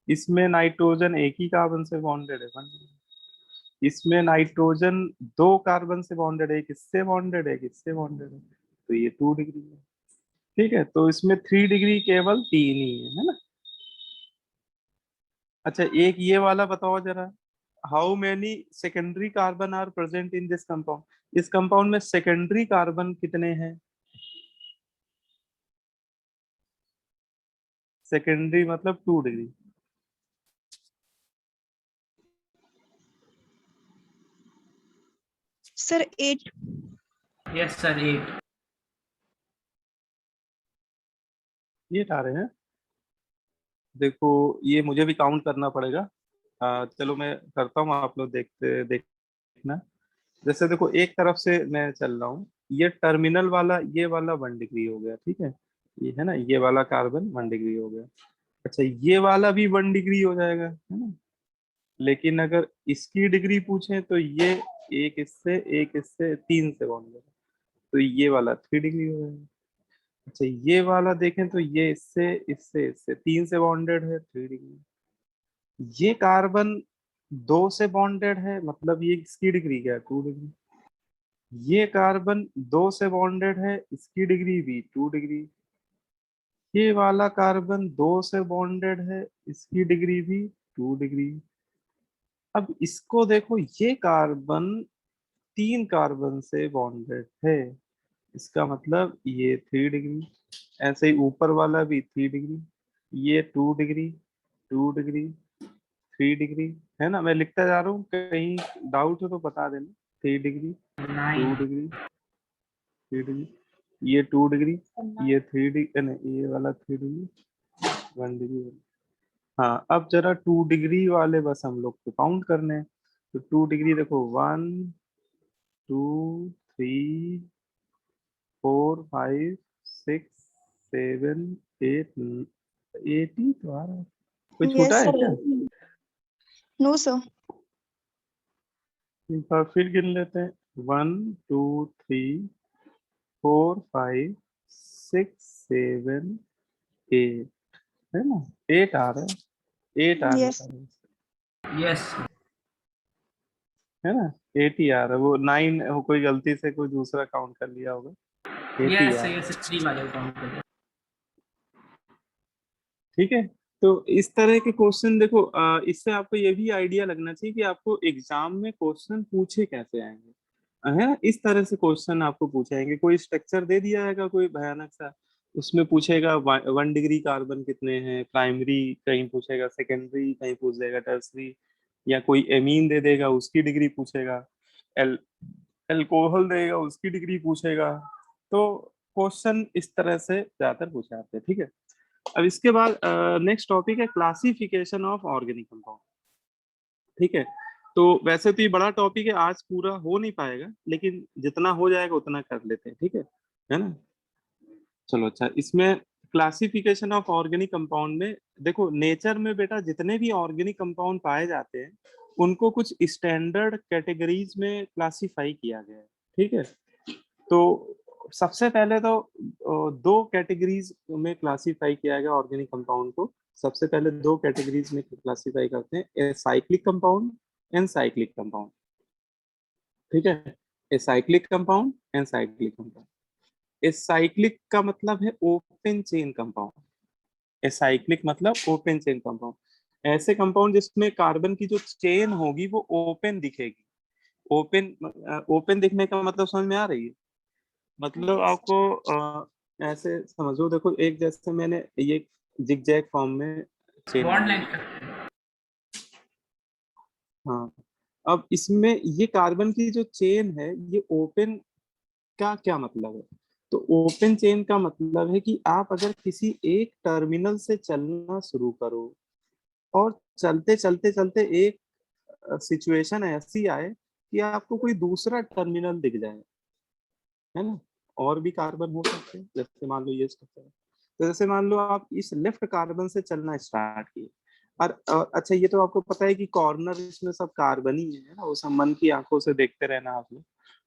इसमें नाइट्रोजन एक ही कार्बन से बॉन्डेड है, 1 डिग्री। इसमें नाइट्रोजन 2 कार्बन से बॉन्डेड है, एक इससे बॉन्डेड है, एक इससे बॉन्डेड है, तो ये 2 डिग्री है। ठीक है, तो इसमें 3 डिग्री केवल 3 ही है ना? अच्छा एक ये वाला बताओ जरा, how many secondary carbon are present in this compound, इस कंपाउंड में सेकेंडरी कार्बन कितने हैं? सेकेंडरी मतलब 2 डिग्री। सर 8। Yes sir 8। ये आ रहे हैं, देखो ये मुझे भी काउंट करना पड़ेगा। चलो मैं करता हूँ, आप लोग देखना। जैसे देखो एक तरफ से मैं चल रहा हूँ, ये टर्मिनल वाला, ये वाला 1 डिग्री हो गया, ठीक है। ये है ना, ये वाला कार्बन 1 डिग्री हो गया। अच्छा ये वाला भी 1 डिग्री हो जाएगा, है ना। लेकिन अगर इसकी डिग्री पूछें तो ये एक इससे 3 से बॉन्ड है, तो ये वाला 3 डिग्री हो जाएगा। अच्छा ये वाला देखें तो ये इससे 3 से बॉन्डेड है, 3 डिग्री। ये कार्बन 2 से बॉन्डेड है, मतलब ये इसकी डिग्री क्या है, 2 डिग्री। ये कार्बन 2 से बॉन्डेड है, इसकी डिग्री भी 2 डिग्री। ये वाला कार्बन 2 से बॉन्डेड है, इसकी डिग्री भी 2 डिग्री। अब इसको देखो, ये कार्बन 3 कार्बन से बॉन्डेड है, इसका मतलब ये 3 डिग्री। ऐसे ही ऊपर वाला भी 3 डिग्री, ये 2 डिग्री, 2 डिग्री, 3 डिग्री, है ना। मैं लिखता जा रहा हूँ, कहीं डाउट हो तो बता देना। 3 डिग्री, 2 डिग्री, 3 डिग्री, ये 2 डिग्री, ये 3 डिग्री, नहीं ये वाला 3 डिग्री, 1 डिग्री। हाँ अब जरा 2 डिग्री वाले बस हम लोग को काउंट करने हैं। तो 2 डिग्री देखो, 1 2 3 4 5 6 7 8 8 ही तो आ रहा है, कोई छोटा Yes, है sir. क्या? No, sir. एक बार फिर गिन लेते हैं। 1 2 3 4 5 6 7 8, है ना। 8 आ रहा है, 8 आने Yes. का यस है ना। 8 ही आ रहा है, वो 9 कोई गलती से कोई दूसरा काउंट कर लिया होगा। 8 ही यस आ रहा है, यस 3 वाले काउंट कर ठीक है। तो इस तरह के क्वेश्चन देखो, इससे आपको ये भी आइडिया लगना चाहिए कि आपको एग्जाम में क्वेश्चन पूछे कैसे आएंगे, है ना। इस तरह से क्वेश्चन आपको पूछाएंगे, कोई स्ट्रक्चर दे दिया जाएगा कोई भयानक सा, उसमें पूछेगा 1 डिग्री कार्बन कितने हैं, प्राइमरी कहीं पूछेगा, सेकेंडरी कहीं पूछ देगा, टर्सरी, या कोई एमीन दे देगा उसकी डिग्री पूछेगा, एल एल्कोहल देगा उसकी डिग्री पूछेगा। तो क्वेश्चन इस तरह से ज्यादातर पूछे जाते हैं, ठीक है। अब इसके बाद नेक्स्ट टॉपिक है क्लासिफिकेशन ऑफ ऑर्गेनिक कंपाउंड, ठीक है। तो वैसे तो ये बड़ा टॉपिक है, आज पूरा हो नहीं पाएगा, लेकिन जितना हो जाएगा उतना कर लेते हैं, ठीक है ना। चलो अच्छा, इसमें क्लासिफिकेशन ऑफ ऑर्गेनिक कंपाउंड में देखो, नेचर में बेटा जितने भी ऑर्गेनिक कंपाउंड पाए जाते हैं उनको कुछ स्टैंडर्ड कैटेगरीज में क्लासिफाई किया गया है, ठीक है। तो सबसे पहले तो 2 कैटेगरीज में क्लासिफाई किया गया ऑर्गेनिक कंपाउंड को। सबसे पहले 2 कैटेगरीज में क्लासिफाई करते हैं, cyclic compound and cyclic compound, ठीक है। Cyclic compound and cyclic compound. Cyclic का मतलब है ओपन चेन कंपाउंड। साइक्लिक मतलब ओपन चेन कंपाउंड, ऐसे कंपाउंड जिसमें कार्बन की जो चेन होगी वो ओपन दिखेगी। ओपन दिखने का मतलब समझ में आ रही है? मतलब आपको ऐसे समझो, देखो एक जैसे मैंने ये जिगजैग फॉर्म में चेन बॉन्ड बनाई, लेंथ हाँ। अब इसमें ये कार्बन की जो चेन है, ये ओपन का क्या मतलब है? तो ओपन चेन का मतलब है कि आप अगर किसी एक टर्मिनल से चलना शुरू करो और चलते चलते चलते एक सिचुएशन ऐसी आए कि आपको कोई दूसरा टर्मिनल दिख जाए, है ना। और भी कार्बन हो सकते हैं, जैसे मान लो ये स्ट्रक्चर है, तो जैसे मान लो आप इस लेफ्ट कार्बन से चलना स्टार्ट किए, और अच्छा ये तो आपको पता है कि कॉर्नर इसमें सब कार्बन ही है ना, वो सब मन की आंखों से देखते रहना आप लोग,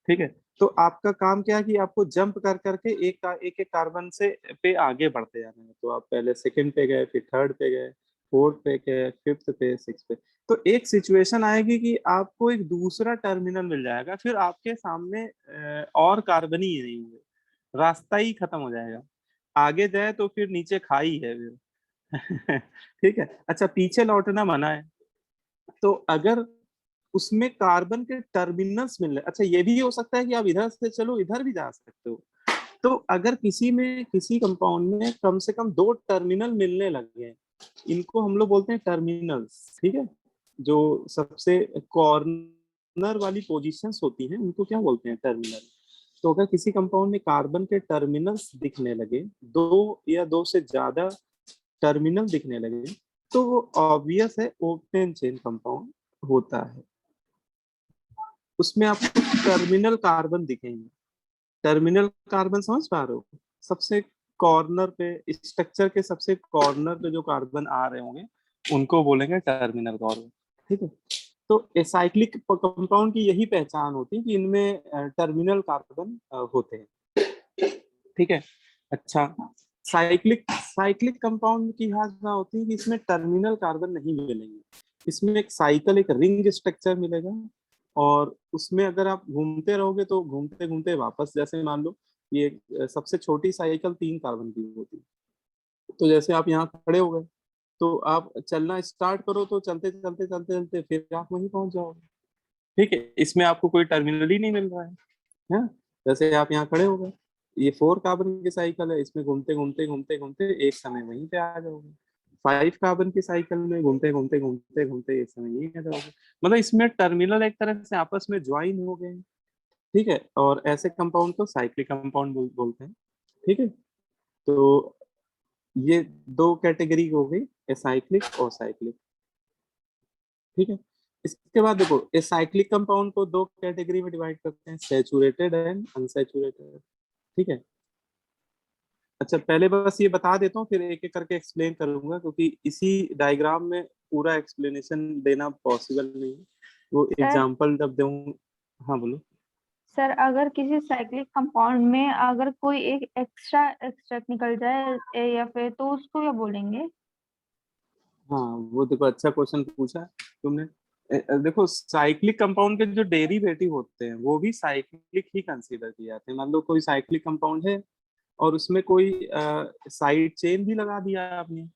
ठीक है। तो आपका काम क्या है कि आपको जंप कर करके एक एक कार्बन से पे आगे बढ़ते जाना है। तो आप पहले सेकंड पे गए, फिर थर्ड पे गए, फोर्थ पे गए, फिफ्थ पे, सिक्स पे। तो एक सिचुएशन आएगी कि आपको एक दूसरा टर्मिनल मिल जाएगा, फिर आपके सामने और कार्बन ही नहीं होंगे, रास्ता ही खत्म हो जाएगा। आगे जाए तो फिर नीचे खाई है फिर ठीक है। अच्छा पीछे लौटना मना है। तो अगर उसमें कार्बन के टर्मिनल्स मिल रहे, अच्छा ये भी हो सकता है कि आप इधर से चलो इधर भी जा सकते हो। तो अगर किसी कंपाउंड में कम से कम 2 टर्मिनल मिलने लगे हैं, इनको हम लोग बोलते हैं टर्मिनल्स, ठीक है। जो सबसे कॉर्नर वाली पोजीशंस होती हैं उनको क्या बोलते हैं, टर्मिनल। तो अगर किसी कंपाउंड में कार्बन के टर्मिनल्स दिखने लगे, 2 या 2 से ज्यादा टर्मिनल दिखने लगे तो वो ऑब्वियस है ओपन चेन कंपाउंड होता है। उसमें आपको टर्मिनल कार्बन दिखेंगे। टर्मिनल कार्बन समझ पा रहे हो? सबसे कॉर्नर पे, स्ट्रक्चर के सबसे कॉर्नर पे जो कार्बन आ रहे होंगे उनको बोलेंगे टर्मिनल कार्बन। ठीक है, तो एसाइक्लिक कंपाउंड की यही पहचान होती है कि इनमें टर्मिनल कार्बन होते हैं। ठीक है, अच्छा साइक्लिक कंपाउंड की खासियत होती है कि इसमें टर्मिनल कार्बन नहीं मिलेंगे। इसमें एक साइकिल, एक रिंग स्ट्रक्चर मिलेगा और उसमें अगर आप घूमते रहोगे तो घूमते घूमते वापस, जैसे मान लो ये सबसे छोटी साइकिल 3 कार्बन की होती है। तो जैसे आप यहाँ खड़े हो गए तो आप चलना स्टार्ट करो तो चलते चलते चलते चलते फिर आप वहीं पहुंच जाओगे। ठीक है, इसमें आपको कोई टर्मिनल ही नहीं मिल रहा है। जैसे आप यहाँ खड़े हो गए, ये 4 कार्बन की साइकिल है, इसमें घूमते घूमते घूमते घूमते एक समय वहीं पे आ जाओगे। 5 कार्बन की साइकिल में घूमते घूमते घूमते घूमते एक समय यहीं आ जाओगे। मतलब इसमें टर्मिनल एक तरह से आपस में ज्वाइन हो गए हैं। ठीक है, और ऐसे कंपाउंड को साइक्लिक कंपाउंड बोलते हैं। ठीक है, तो ये 2 कैटेगरी हो गई, एसाइक्लिक और साइक्लिक। ठीक है, इसके बाद देखो एसाइक्लिक कंपाउंड को 2 कैटेगरी में डिवाइड करते हैं, सैचुरेटेड एंड अनसैचुरेटेड। ठीक है, अच्छा पहले बस ये बता देता हूँ फिर एक एक करके एक्सप्लेन करूंगा, क्योंकि इसी डायग्राम में पूरा एक्सप्लेनेशन देना पॉसिबल नहीं है। वो एग्जांपल जब दूं। हाँ बोलो। सर अगर किसी साइक्लिक कंपाउंड में अगर कोई एक एक्स्ट्रा एक्सट्रैक्ट निकल जाए या फिर, तो उसको क्या बोलेंगे? हाँ वो देखो अच्छा क्वेश्चन पूछा तुमने। देखो साइक्लिक कंपाउंड के जो डेरिवेटिव होते हैं वो भी साइक्लिक ही कंसीडर किए जाते हैं। मान लो कोई साइक्लिक कंपाउंड है और उसमें कोई साइड चेन भी लगा दिया आपने,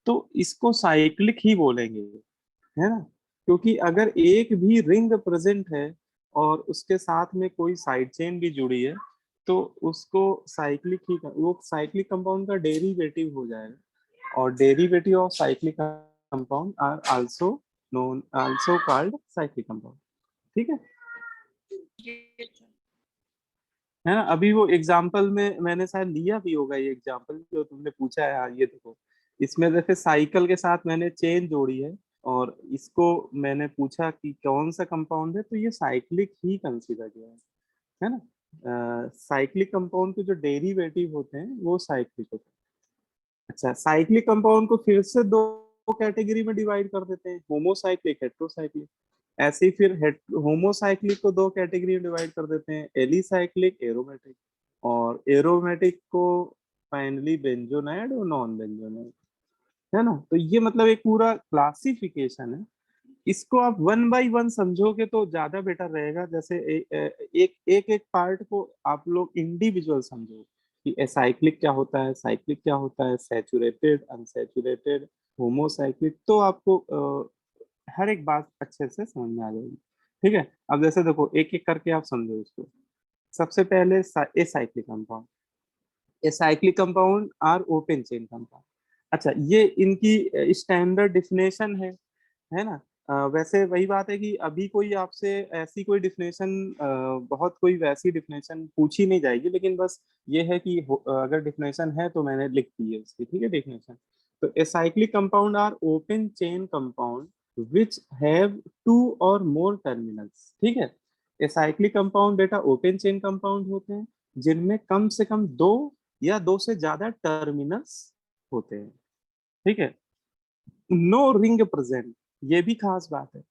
तो इसको साइक्लिक ही बोलेंगे, है ना। क्योंकि अगर एक भी रिंग प्रेजेंट है और उसके साथ में कोई साइड चेन भी जुड़ी है तो उसको साइक्लिक ही, वो साइक्लिक कंपाउंड का डेरिवेटिव हो जाएगा। और derivative of cyclic compound are also called cyclic compound. ठीक है, है ना। अभी वो एग्जाम्पल में मैंने शायद लिया भी होगा, ये एग्जाम्पल जो तुमने पूछा है। हाँ ये देखो, इसमें जैसे साइकिल के साथ मैंने चेन जोड़ी है और इसको मैंने पूछा कि कौन सा कंपाउंड है, तो ये साइक्लिक ही कंसीडर किया है ना। साइक्लिक कंपाउंड के जो डेरिवेटिव होते हैं वो साइक्लिक होते हैं। अच्छा, साइक्लिक कंपाउंड को फिर से 2 कैटेगरी में डिवाइड कर देते हैं, होमोसाइक्लिक, हेट्रोसाइक्लिक। ऐसे ही फिर होमोसाइक्लिक को 2 कैटेगरी में डिवाइड कर देते हैं, एलिसाइक्लिक, एरोमेटिक। और एरोमेटिक को फाइनली बेंजोनाइड और नॉन बेंजोनाइड, है ना। तो ये मतलब एक पूरा क्लासिफिकेशन है। इसको आप 1 बाय 1 समझोगे तो ज्यादा बेटर रहेगा। जैसे एक पार्ट को आप लोग इंडिविजुअल समझो कि एसाइक्लिक क्या होता है, साइक्लिक क्या होता है, सैचुरेटेड, अनसैचुरेटेड, होमोसाइक्लिक, तो आपको हर एक बात अच्छे से समझ में आ जाएगी। ठीक है, अब जैसे देखो एक एक करके आप समझो इसको। सबसे पहले acyclic compound. Acyclic compound are open chain compound. अच्छा, ये इनकी स्टैंडर्ड डिफिनेशन है ना। वैसे वही बात है कि अभी कोई आपसे ऐसी कोई डिफिनेशन, बहुत कोई वैसी डिफिनेशन पूछी नहीं जाएगी, लेकिन बस ये है कि अगर डिफिनेशन है तो मैंने लिख दी है उसकी। ठीक है, डिफिनेशन तो acyclic compound are open chain compound which have 2 or more terminals। ठीक है, एसाइक्लिक कंपाउंड बेटा ओपन चेन कंपाउंड होते हैं जिनमें कम से कम 2 या 2 से ज्यादा टर्मिनल्स होते हैं। ठीक है, नो रिंग प्रेजेंट। ये भी खास बात है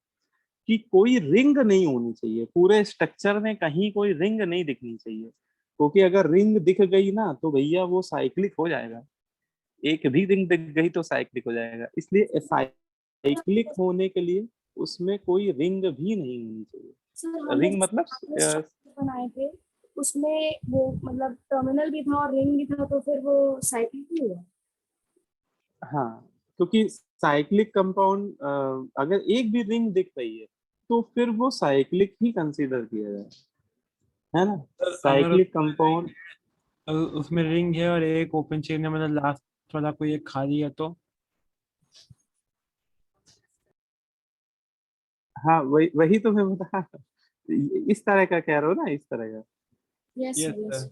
कि कोई रिंग नहीं होनी चाहिए, पूरे स्ट्रक्चर में कहीं कोई रिंग नहीं दिखनी चाहिए, क्योंकि अगर रिंग दिख गई ना तो भैया वो साइक्लिक हो जाएगा। एक भी रिंग दिख गई तो साइक्लिक हो जाएगा। इसलिए साइक्लिक होने के लिए उसमें कोई रिंग भी नहीं होनी चाहिए। सर हमने रिंग मतलब स्ट्रक्चर बनाए थे उसमें वो मतलब टर्मिनल भी था और रिंग भी था, तो फिर वो साइक्लिक ही हुआ। हाँ, क्योंकि साइक्लिक कंपाउंड अगर एक भी रिंग दिख रही है तो फिर वो साइक्लिक ही कंसीडर किया जाए, है ना। साइक्लिक कंपाउंड उसमें रिंग है और एक ओपन चेन है, मतलब लास्ट वाला कोई एक खाली है तो। हाँ वही वही तो मैं बता, इस तरह का कह रहा हूँ ना, इस तरह का। Yes yes sir. सर।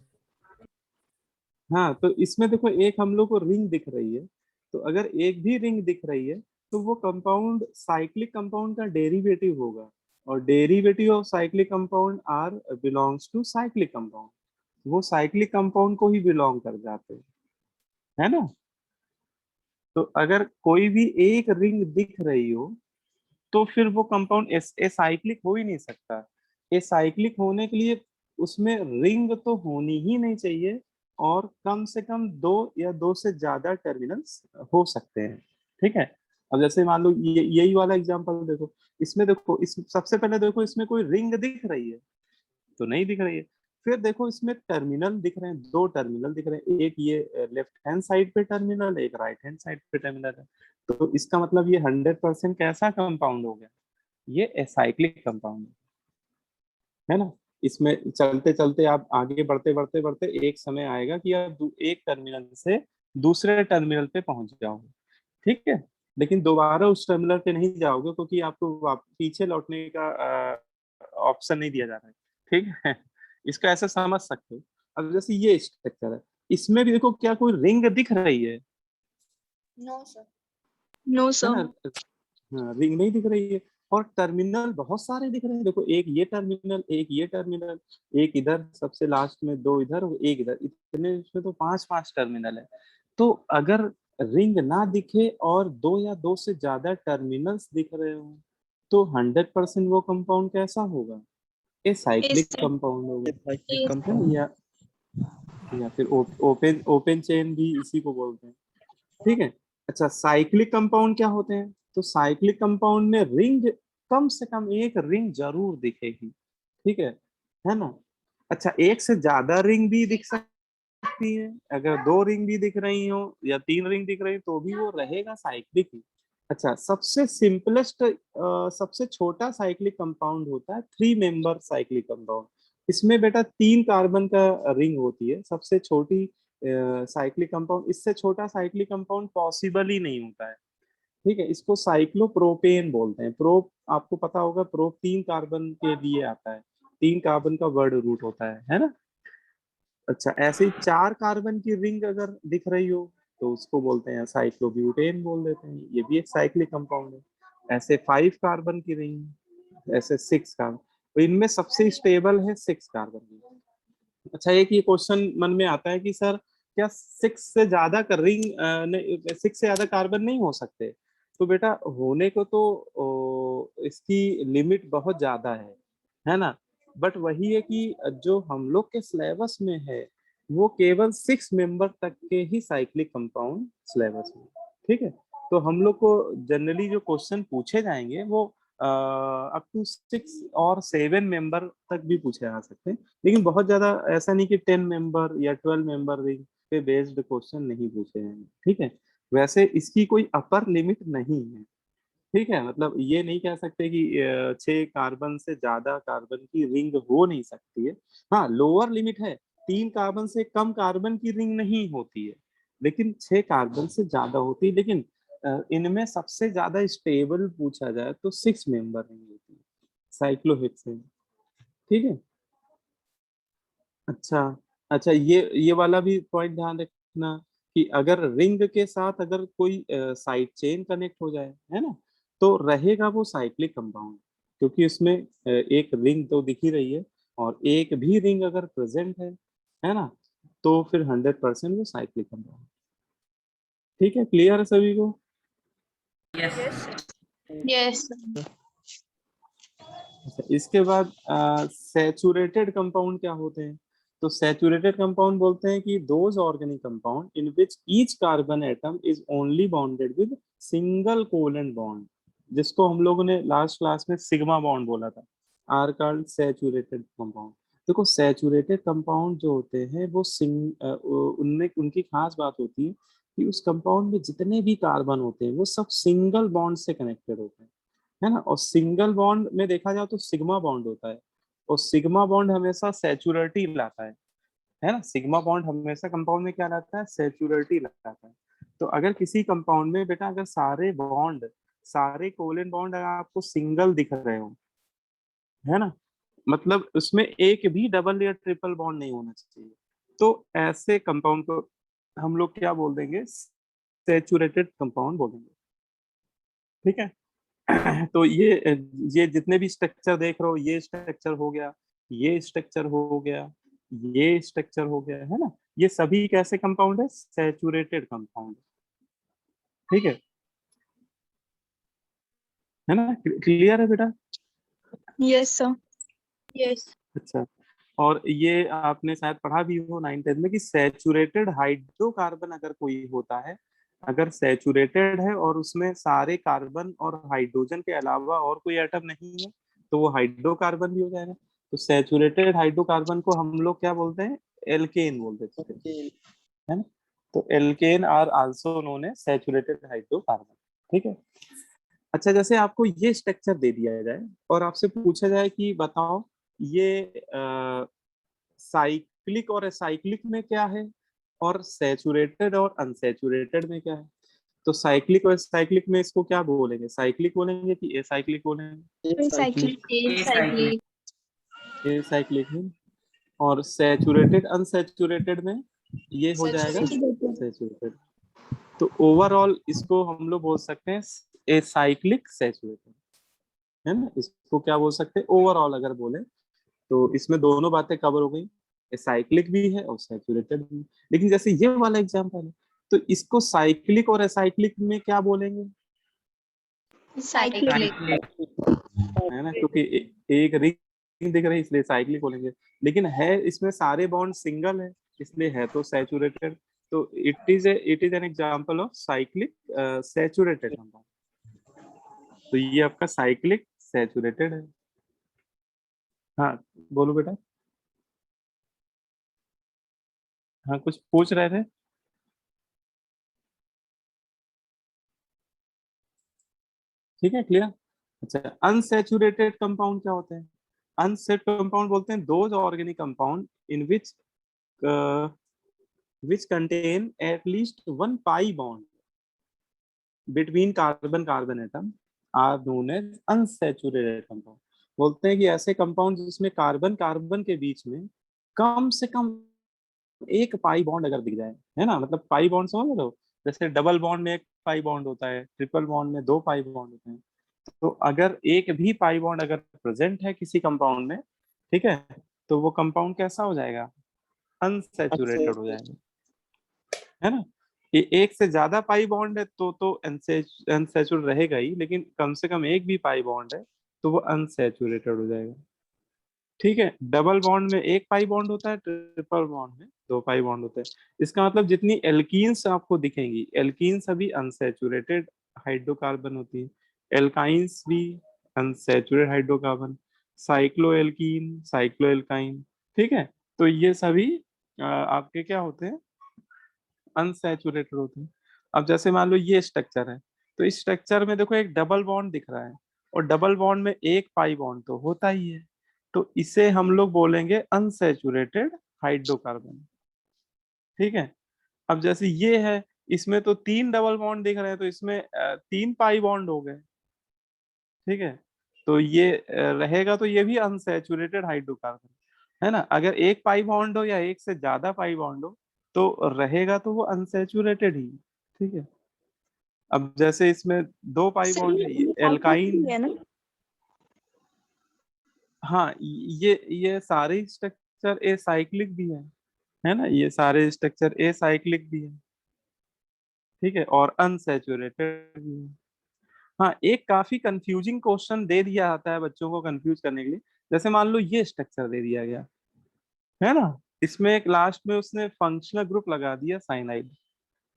हाँ, तो इसमें देखो एक हम लोग को रिंग दिख रही है तो अगर एक भी रिंग दिख रही है तो वो कंपाउंड साइक्लिक कंपाउंड का डेरिवेटिव होगा, और derivative of cyclic compound are belongs to cyclic compound, वो साइक्लिक कंपाउंड को ही बिलोंग कर जाते हैं, है ना। तो अगर कोई भी एक रिंग दिख रही हो तो फिर वो कंपाउंड एसाइक्लिक हो ही नहीं सकता। एसाइक्लिक होने के लिए उसमें रिंग तो होनी ही नहीं चाहिए, और कम से कम 2 या 2 से ज्यादा टर्मिनल्स हो सकते हैं, ठीक है। अब जैसे मान लो यही वाला एग्जांपल देखो, इसमें देखो, इस सबसे पहले देखो इसमें कोई रिंग दिख रही है तो नहीं दिख रही है। फिर देखो इसमें टर्मिनल दिख रहे हैं, 2 टर्मिनल दिख रहे हैं, एक ये लेफ्ट हैंड साइड पे टर्मिनल, एक राइट हैंड साइड पे टर्मिनल है। तो इसका मतलब ये 100% कैसा कंपाउंड हो गया, ये एसाइक्लिक कंपाउंड है ना। इसमें चलते चलते आप आगे बढ़ते बढ़ते बढ़ते एक समय आएगा कि आप एक टर्मिनल से दूसरे टर्मिनल पे पहुंच जाओगे, ठीक है। लेकिन दोबारा उस टर्मिनल पे नहीं जाओगे क्योंकि आपको पीछे लौटने का ऑप्शन नहीं दिया जा रहा है, ठीक है। इसको ऐसे समझ सकते हो। अब जैसे ये स्ट्रक्चर है, इसमें भी देखो क्या कोई रिंग दिख रही है, नो सर। नो है सर। ना। हाँ, रिंग नहीं दिख रही है, और टर्मिनल बहुत सारे दिख रहे हैं। देखो एक ये टर्मिनल, एक ये टर्मिनल, एक इधर सबसे लास्ट में, 2 इधर, एक इधर, इतने इसमें तो 5 टर्मिनल है। तो अगर रिंग ना दिखे और 2 या 2 से ज्यादा टर्मिनल्स दिख रहे हो तो 100% वो कंपाउंड कैसा होगा, ए साइक्लिक कंपाउंड होगा, साइक्लिक है ना। कंपाउंड। या फिर ओपन ओपन चेन भी इसी को बोलते हैं, ठीक है। अच्छा, साइक्लिक कंपाउंड क्या होते हैं, तो साइक्लिक कंपाउंड में रिंग कम से कम एक रिंग जरूर दिखेगी, ठीक है ना। अच्छा, एक से ज्यादा रिंग भी दिख सकती है, अगर 2 रिंग भी दिख रही हो या 3 रिंग दिख रही तो भी वो रहेगा साइक्लिक ही। अच्छा, सबसे सिंपलेस्ट सबसे छोटा साइक्लिक कंपाउंड होता है 3 मेंबर साइक्लिक कंपाउंड। इसमें बेटा 3 कार्बन का रिंग होती है, सबसे छोटी साइक्लिक कंपाउंड। इससे छोटा साइक्लिक कंपाउंड पॉसिबल ही नहीं होता है, ठीक है। इसको साइक्लोप्रोपेन बोलते हैं। प्रोप आपको पता होगा, प्रोप 3 कार्बन के लिए आता है, 3 कार्बन का वर्ड रूट होता है ना। अच्छा, ऐसे ही 4 कार्बन की रिंग अगर दिख रही हो तो उसको बोलते हैं साइक्लोब्यूटेन बोल देते हैं, ये भी एक साइक्लिक कंपाउंड है। ऐसे 5 कार्बन की रिंग, ऐसे 6 कार्बन, तो इनमें सबसे स्टेबल है 6 कार्बन की। अच्छा, एक ये क्वेश्चन मन में आता है कि सर क्या 6 से ज्यादा का रिंग 6 से ज्यादा कार्बन नहीं हो सकते, तो बेटा होने को तो इसकी लिमिट बहुत ज्यादा है ना। बट वही है कि जो हम लोग के सिलेबस में है वो केवल 6 मेंबर तक के ही साइक्लिक कंपाउंड सिलेबस में, ठीक है। तो हम लोग को जनरली जो क्वेश्चन पूछे जाएंगे वो अप टू 6 और 7 मेंबर तक भी पूछे जा सकते हैं, लेकिन बहुत ज्यादा ऐसा नहीं कि 10 मेंबर या 12 मेंबर रिंग पे बेस्ड क्वेश्चन नहीं पूछे जाएंगे, ठीक है। वैसे इसकी कोई अपर लिमिट नहीं है, ठीक है। मतलब ये नहीं कह सकते कि 6 कार्बन से ज्यादा कार्बन की रिंग हो नहीं सकती है। हाँ, लोअर लिमिट है, 3 कार्बन से कम कार्बन की रिंग नहीं होती है, लेकिन 6 कार्बन से ज्यादा होती है। लेकिन इनमें सबसे ज्यादा स्टेबल पूछा जाए तो 6 मेंबर रिंग होती है, साइक्लोहेक्सेन, ठीक है। अच्छा, अच्छा, ये वाला भी पॉइंट ध्यान रखना कि अगर रिंग के साथ अगर कोई साइड चेन कनेक्ट हो जाए, है ना, तो रहेगा वो साइक्लिक कंपाउंड, क्योंकि उसमें एक रिंग तो दिख ही रही है, और एक भी रिंग अगर प्रेजेंट है ना, तो फिर 100% वो साइक्लिक कंपाउंड, ठीक है। क्लियर है सभी को। यस। यस। अच्छा, इसके बाद सैचुरेटेड कंपाउंड क्या होते हैं, तो सैचुरेटेड कंपाउंड बोलते हैं कि those organic compound in which each carbon atom is only bonded with single covalent bond, जिसको हम लोगों ने लास्ट क्लास में सिग्मा बॉन्ड बोला था, आर कॉल्ड सैचुरेटेड कंपाउंड। देखो सैचुरेटेड कंपाउंड जो होते हैं वो उनमें उनकी खास बात होती है कि उस कंपाउंड में जितने भी कार्बन होते हैं वो सब सिंगल बॉन्ड से कनेक्टेड होते हैं, है ना। और सिंगल बॉन्ड में देखा जाए तो सिग्मा बॉन्ड होता है, और सिग्मा बॉन्ड हमेशा सैचुरेटी लाता है ना। सिग्मा बॉन्ड हमेशा कंपाउंड में क्या लाता है, सैचुरेटी लाता है। तो अगर किसी कंपाउंड में बेटा अगर सारे बॉन्ड, सारे कोवेलेंट बॉन्ड अगर आपको सिंगल दिख रहे हो, है ना, मतलब उसमें एक भी डबल या ट्रिपल बॉन्ड नहीं होना चाहिए, तो ऐसे कंपाउंड को हम लोग क्या बोल देंगे, अनसैचुरेटेड कंपाउंड बोलेंगे। ठीक है। तो ये जितने भी स्ट्रक्चर देख रहे हो, ये स्ट्रक्चर हो गया, ये स्ट्रक्चर हो गया, ये स्ट्रक्चर हो गया, है ना, ये सभी कैसे कंपाउंड है? Saturated compound. ठीक है ना, क्लियर है बेटा? Yes sir. यस। अच्छा, और ये आपने शायद पढ़ा भी हो 9th-10th में कि सैचुरेटेड हाइड्रोकार्बन अगर कोई होता है, अगर सैचुरेटेड है और उसमें सारे कार्बन और हाइड्रोजन के अलावा और कोई एटम नहीं है, तो वो हाइड्रोकार्बन भी हो जाएगा। तो सैचुरेटेड हाइड्रोकार्बन को हम लोग क्या बोलते हैं? एल्केन बोल देते हैं, है ना। तो alkane are also known as saturated hydrocarbon. ठीक है। अच्छा, जैसे आपको ये स्ट्रक्चर दे दिया जाए और आपसे पूछा जाए कि बताओ ये साइक्लिक और एसाइक्लिक में क्या है, और सैचुरेटेड और अनसैचुरेटेड में क्या है? तो साइक्लिक और एसाइक्लिक में इसको क्या बोलेंगे? साइक्लिक बोलेंगे कि एसाइक्लिक बोलेंगे? साइक्लिक। एसाइक्लिक है। और सैचुरेटेड अनसैचुरेटेड में ये हो जाएगा सैचुरेटेड। तो ओवरऑल इसको हम लोग बोल सकते हैं एसाइक्लिक सैचुरेटेड, है ना। इसको क्या बोल सकते हैं? ओवरऑल अगर बोले तो इसमें दोनों बातें कवर हो गई, साइक्लिक भी है और सैचुरेटेड भी। लेकिन जैसे ये वाला एग्जांपल है, तो इसको साइक्लिक और एसाइक्लिक में क्या बोलेंगे? साइक्लिक। है ना, क्योंकि एक रिंग दिख रही है इसलिए साइक्लिक बोलेंगे, लेकिन है इसमें सारे बॉन्ड सिंगल है इसलिए है तो सैचुरेटेड। तो it is an example of cyclic saturated compound. तो ये आपका साइक्लिक सैचुरेटेड है। हाँ बोलो बेटा। हाँ कुछ पूछ रहे थे? ठीक है, क्लियर। अच्छा, अनसैचुरेटेड कंपाउंड क्या होते हैं? अनसैचुरेटेड कंपाउंड बोलते हैं those organic compound in which contain at least one pi bond between carbon carbon atom are known as unsaturated compound। बोलते हैं कि ऐसे कंपाउंड जिसमें कार्बन कार्बन के बीच में कम से कम एक पाई बॉन्ड अगर दिख जाए, है ना, मतलब पाई बॉन्ड समझ रहे हो, जैसे डबल बॉन्ड में एक पाई बॉन्ड होता है, ट्रिपल बॉन्ड में 2 पाई बॉन्ड होते हैं। तो अगर एक भी पाई बॉन्ड अगर प्रेजेंट है किसी कंपाउंड में, ठीक है, तो वो कंपाउंड कैसा हो जाएगा? अनसैचुरेटेड हो जाएगा, है ना। ये एक से ज्यादा पाई बॉन्ड है तो अनसैचुरेटेड रहेगा ही, लेकिन कम से कम एक भी पाई बॉन्ड है तो वो अनसैचुरेटेड हो जाएगा। ठीक है, डबल बॉन्ड में एक पाई बॉन्ड होता है, ट्रिपल बॉन्ड में 2 पाई बॉन्ड होते हैं। इसका मतलब जितनी एल्कीन्स आपको दिखेंगी, एल्कीन्स सभी अनसैचुरेटेड हाइड्रोकार्बन होती है, एल्काइंस भी अनसैचुरेटेड हाइड्रोकार्बन, साइक्लोएल्कीन, साइक्लोएल्काइन। ठीक है, तो ये सभी आपके क्या होते हैं? अनसैचुरेटेड होते हैं। अब जैसे मान लो ये स्ट्रक्चर है, तो इस स्ट्रक्चर में देखो एक डबल बॉन्ड दिख रहा है, और डबल बॉन्ड में एक पाई बॉन्ड तो होता ही है, तो इसे हम लोग बोलेंगे अनसैचुरेटेड हाइड्रोकार्बन। ठीक है। अब जैसे ये है, इसमें तो 3 डबल बॉन्ड दिख रहे हैं, तो इसमें 3 पाई बॉन्ड हो गए। ठीक है, तो ये रहेगा तो ये भी अनसैचुरेटेड हाइड्रोकार्बन, है ना। अगर एक पाई बॉन्ड हो या एक से ज्यादा पाई बॉन्ड हो तो रहेगा तो वो अनसैचुरेटेड ही। ठीक है। अब जैसे इसमें 2 पाई बॉन्ड है, ये एल्काइन। है ना। हाँ, ये सारे स्ट्रक्चर ए साइक्लिक भी है ना, ये सारे स्ट्रक्चर ए साइक्लिक भी है। ठीक है, और अनसैचुरेटेड भी है। हाँ, एक काफी कंफ्यूजिंग क्वेश्चन दे दिया जाता है बच्चों को कंफ्यूज करने के लिए। जैसे मान लो ये स्ट्रक्चर दे दिया गया, है ना, इसमें एक लास्ट में उसने फंक्शनल ग्रुप लगा दिया साइनाइड,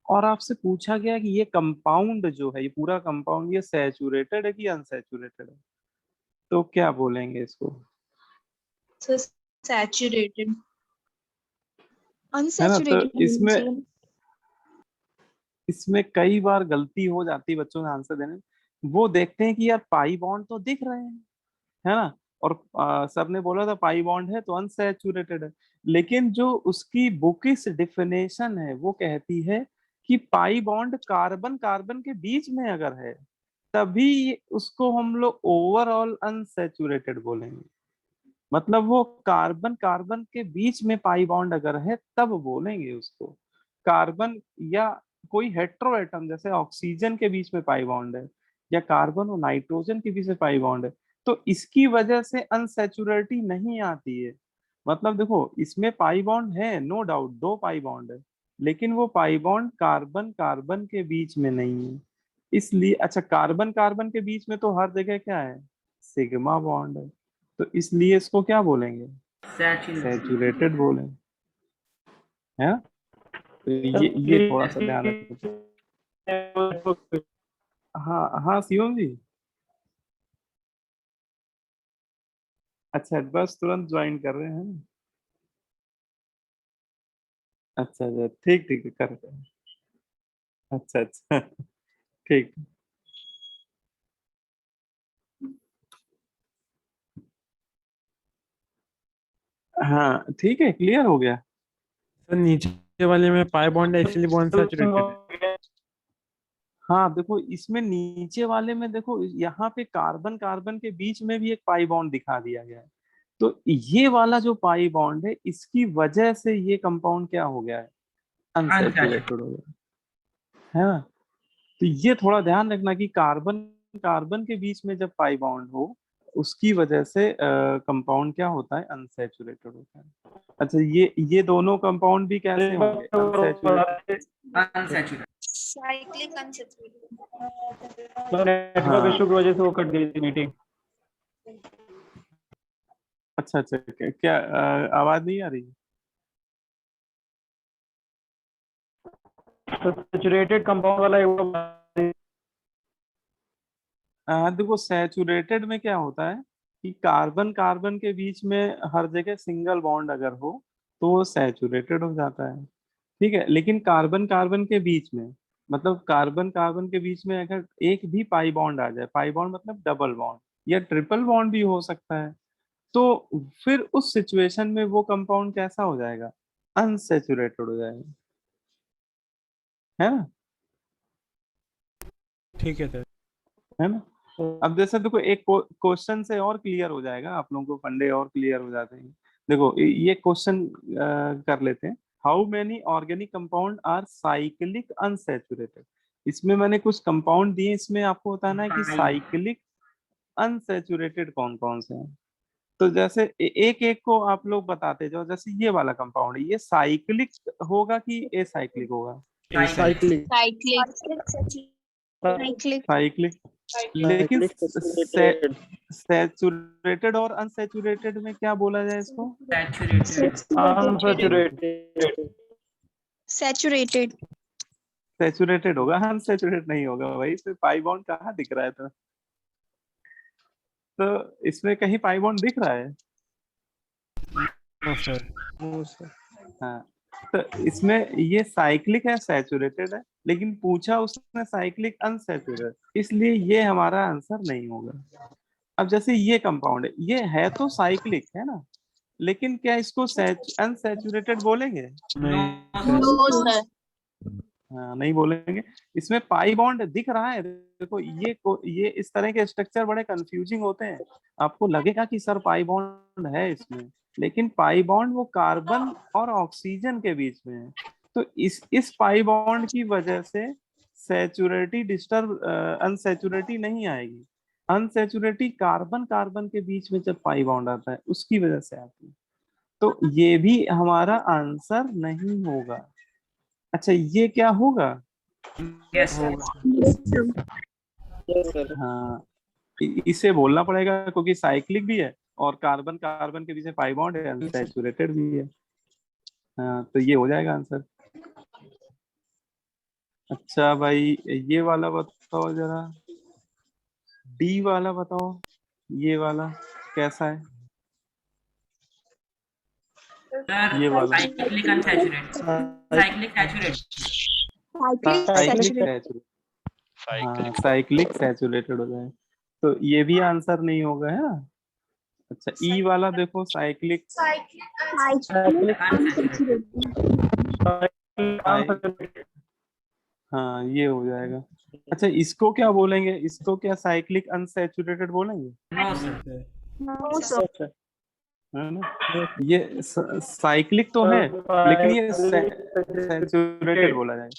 और आपसे पूछा गया कि ये कंपाउंड जो है, ये पूरा कंपाउंड ये सैचुरेटेड है कि अनसैचुरेटेड है, तो क्या बोलेंगे इसको? सैचुरेटेड। है ना। तो अनसैचुरेटेड इसमें कई बार गलती हो जाती है बच्चों का आंसर देने में। वो देखते हैं कि यार पाई बॉन्ड तो दिख रहे हैं, है ना, और सर ने बोला था पाई बॉन्ड है तो अनसैचुरेटेड है, लेकिन जो उसकी बुकिश डेफिनेशन है वो कहती है कि पाई बॉन्ड कार्बन कार्बन के बीच में अगर है तभी उसको हम लोग ओवरऑल अनसैचुरेटेड बोलेंगे। मतलब वो कार्बन कार्बन के बीच में पाई बॉन्ड अगर है तब बोलेंगे उसको। कार्बन या कोई हेट्रो एटम जैसे ऑक्सीजन के बीच में पाई बॉन्ड है या कार्बन और नाइट्रोजन के बीच में पाई बॉन्ड है, तो इसकी वजह से अनसैचुरेटी नहीं आती है। मतलब देखो इसमें पाई बॉन्ड है, नो डाउट, 2 पाई बॉन्ड है, लेकिन वो पाई बॉन्ड कार्बन कार्बन के बीच में नहीं है। इसलिए अच्छा, कार्बन कार्बन के बीच में तो हर जगह क्या है, सिग्मा बॉन्ड है, तो इसलिए इसको क्या बोलेंगे, सैचुरेटेड बोलेंगे, है ना? तो ये थोड़ा सा ध्यान रखना। हाँ हाँ शिवम जी, अच्छा बस तुरंत ज्वाइन कर रहे हैं। अच्छा अच्छा, ठीक ठीक है, करते हैं। अच्छा अच्छा ठीक। हाँ ठीक है, क्लियर हो गया। सर नीचे वाले में पाई बॉन्ड है इसलिए वो अनसैचुरेटेड है। हाँ देखो इसमें नीचे वाले में देखो, यहाँ पे कार्बन कार्बन के बीच में भी एक पाई बॉन्ड दिखा दिया गया है, तो ये वाला जो पाई बॉन्ड है इसकी वजह से ये कंपाउंड क्या हो गया है, अनसैचुरेटेड हो गया है ना? तो ये थोड़ा ध्यान रखना कि कार्बन कार्बन के बीच में जब पाई बॉन्ड हो उसकी वजह से कंपाउंड क्या होता है, अनसैचुरेटेड होता है। अच्छा ये दोनों कंपाउंड भी कैसे होंगे, unsaturated. Cyclic unsaturated. Network issue की वजह से वो कट गई थी मीटिंग। अच्छा अच्छा, क्या आवाज नहीं आ रही? सैचुरेटेड कंपाउंड वाला देखो सैचुरेटेड में क्या होता है कि कार्बन कार्बन के बीच में हर जगह सिंगल बॉन्ड अगर हो तो वो सैचुरेटेड हो जाता है, ठीक है। लेकिन कार्बन कार्बन के बीच में, मतलब कार्बन कार्बन के बीच में अगर एक भी पाई बॉन्ड आ जाए, पाई बॉन्ड मतलब डबल बॉन्ड या ट्रिपल बॉन्ड भी हो सकता है, तो फिर उस सिचुएशन में वो कंपाउंड कैसा हो जाएगा, अनसैचुरेटेड हो जाएगा, है ना? ठीक है सर। है ना? अब जैसे देखो एक क्वेश्चन से और क्लियर हो जाएगा, आप लोगों को फंडे और क्लियर हो जाते हैं। देखो ये क्वेश्चन कर लेते हैं, how many organic compound are cyclic unsaturated. इसमें मैंने कुछ कंपाउंड दिए, इसमें आपको बताना है कि साइक्लिक अनसैचुरेटेड कौन कौन से हैं। तो जैसे एक एक को आप लोग बताते जाओ, जैसे ये वाला कंपाउंड है, ये साइक्लिक होगा कि एसाइक्लिक होगा? Cyclic cyclic cyclic. लेकिन सैचुरेटेड और अनसैचुरेटेड में क्या बोला जाए इसको, सैचुरेटेड। सैचुरेटेड होगा, अनसैचुरेटेड नहीं होगा भाई, इसमें पाई बॉन्ड कहाँ दिख रहा है? तो इसमें कहीं पाई बॉन्ड दिख रहा है? No sir. हाँ, तो इसमें ये साइक्लिक है, सैचुरेटेड है, लेकिन पूछा उसने साइक्लिक अनसैचुरेटेड, इसलिए ये हमारा आंसर नहीं होगा। अब जैसे ये कंपाउंड है तो साइक्लिक है ना, लेकिन क्या इसको अनसैचुरेटेड बोलेंगे? नहीं हाँ नहीं बोलेंगे। इसमें पाई बॉन्ड दिख रहा है, देखो ये इस तरह के स्ट्रक्चर बड़े कंफ्यूजिंग होते हैं, आपको लगेगा कि सर पाई बॉन्ड है इसमें, लेकिन पाई बॉन्ड वो कार्बन और ऑक्सीजन के बीच में है, तो इस पाई बॉन्ड की वजह से सैचुरेटी डिस्टर्ब अनसैचुरेटी नहीं आएगी। अनसैचुरेटी कार्बन कार्बन के बीच में जब पाई बॉन्ड आता है उसकी वजह से आती है, तो ये भी हमारा आंसर नहीं होगा। अच्छा ये क्या होगा, यस हाँ इसे बोलना पड़ेगा क्योंकि साइक्लिक भी है और कार्बन कार्बन के बीच में पाई बॉन्ड है, अनसैचुरेटेड भी है। हाँ तो ये हो जाएगा आंसर। अच्छा भाई ये वाला बताओ जरा, डी वाला बताओ, ये वाला कैसा है? ये वाला cyclic unsaturated, cyclic saturated, cyclic saturated, हाँ साइक्लिक सैचुरेटेड हो जाए, तो ये भी आंसर नहीं होगा, है ना? अच्छा ई वाला देखो, साइक्लिक हाँ ये हो जाएगा। अच्छा इसको क्या बोलेंगे, इसको क्या साइक्लिक अनसैचुरेटेड बोलेंगे? No sir. है ना, ये साइक्लिक तो है लेकिन ये सैचुरेटेड बोला जाएगा।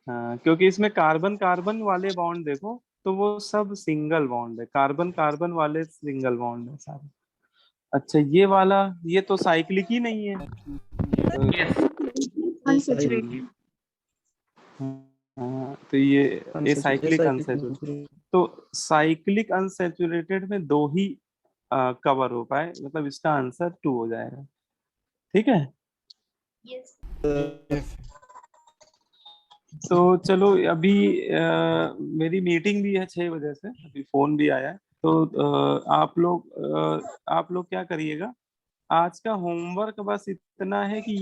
हाँ, क्योंकि इसमें कार्बन कार्बन वाले बॉन्ड देखो तो वो सब सिंगल बॉन्ड है, कार्बन कार्बन वाले सिंगल बॉन्ड है सारे। अच्छा ये वाला, ये तो साइक्लिक ही नहीं है। अनसैचुरेटेड। हाँ, तो ये साइक्लिक अनसैचुरेटेड। तो साइक्लिक अनसैचुरेटेड में 2 ही कवर हो पाए, मतलब इसका आंसर 2 हो जाएगा। ठीक है, तो चलो अभी मेरी मीटिंग भी है 6 बजे से, अभी फोन भी आया है। तो आप लोग क्या करिएगा, आज का होमवर्क बस इतना है कि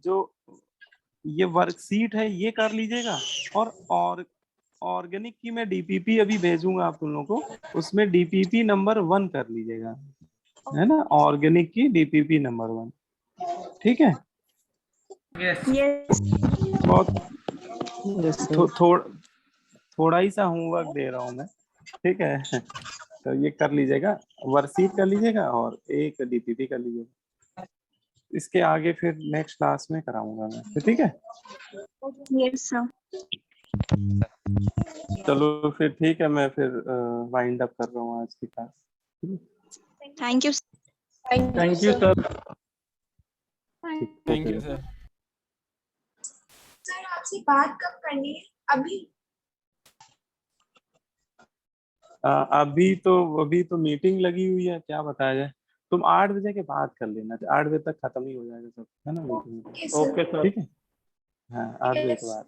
जो ये वर्कशीट है ये कर लीजिएगा, और ऑर्गेनिक की मैं डीपीपी अभी भेजूंगा आप लोगों को, उसमें डीपीपी नंबर 1 कर लीजिएगा, है ना, ऑर्गेनिक की डीपीपी नंबर 1। ठीक है, बहुत थोड़ा ही सा होमवर्क दे रहा हूँ मैं। ठीक है तो ये कर लीजिएगा, वर्कशीट कर लीजिएगा और एक डीपीपी कर लीजिएगा। इसके आगे फिर नेक्स्ट क्लास में कराऊंगा मैं, तो ठीक है। Yes sir. चलो फिर ठीक है, मैं फिर वाइंड अप कर रहा हूँ आज की class. Thank you. Thank you sir. Thank you sir. Sir आपसे बात कब करनी है? अभी? अभी तो मीटिंग लगी हुई है, क्या बताया जाए। तुम 8 बजे के बाद कर लेना, 8 बजे तक खत्म ही हो जाएगा सब, है ना मीटिंग। Okay sir. ठीक है, हाँ 8 बजे के बाद।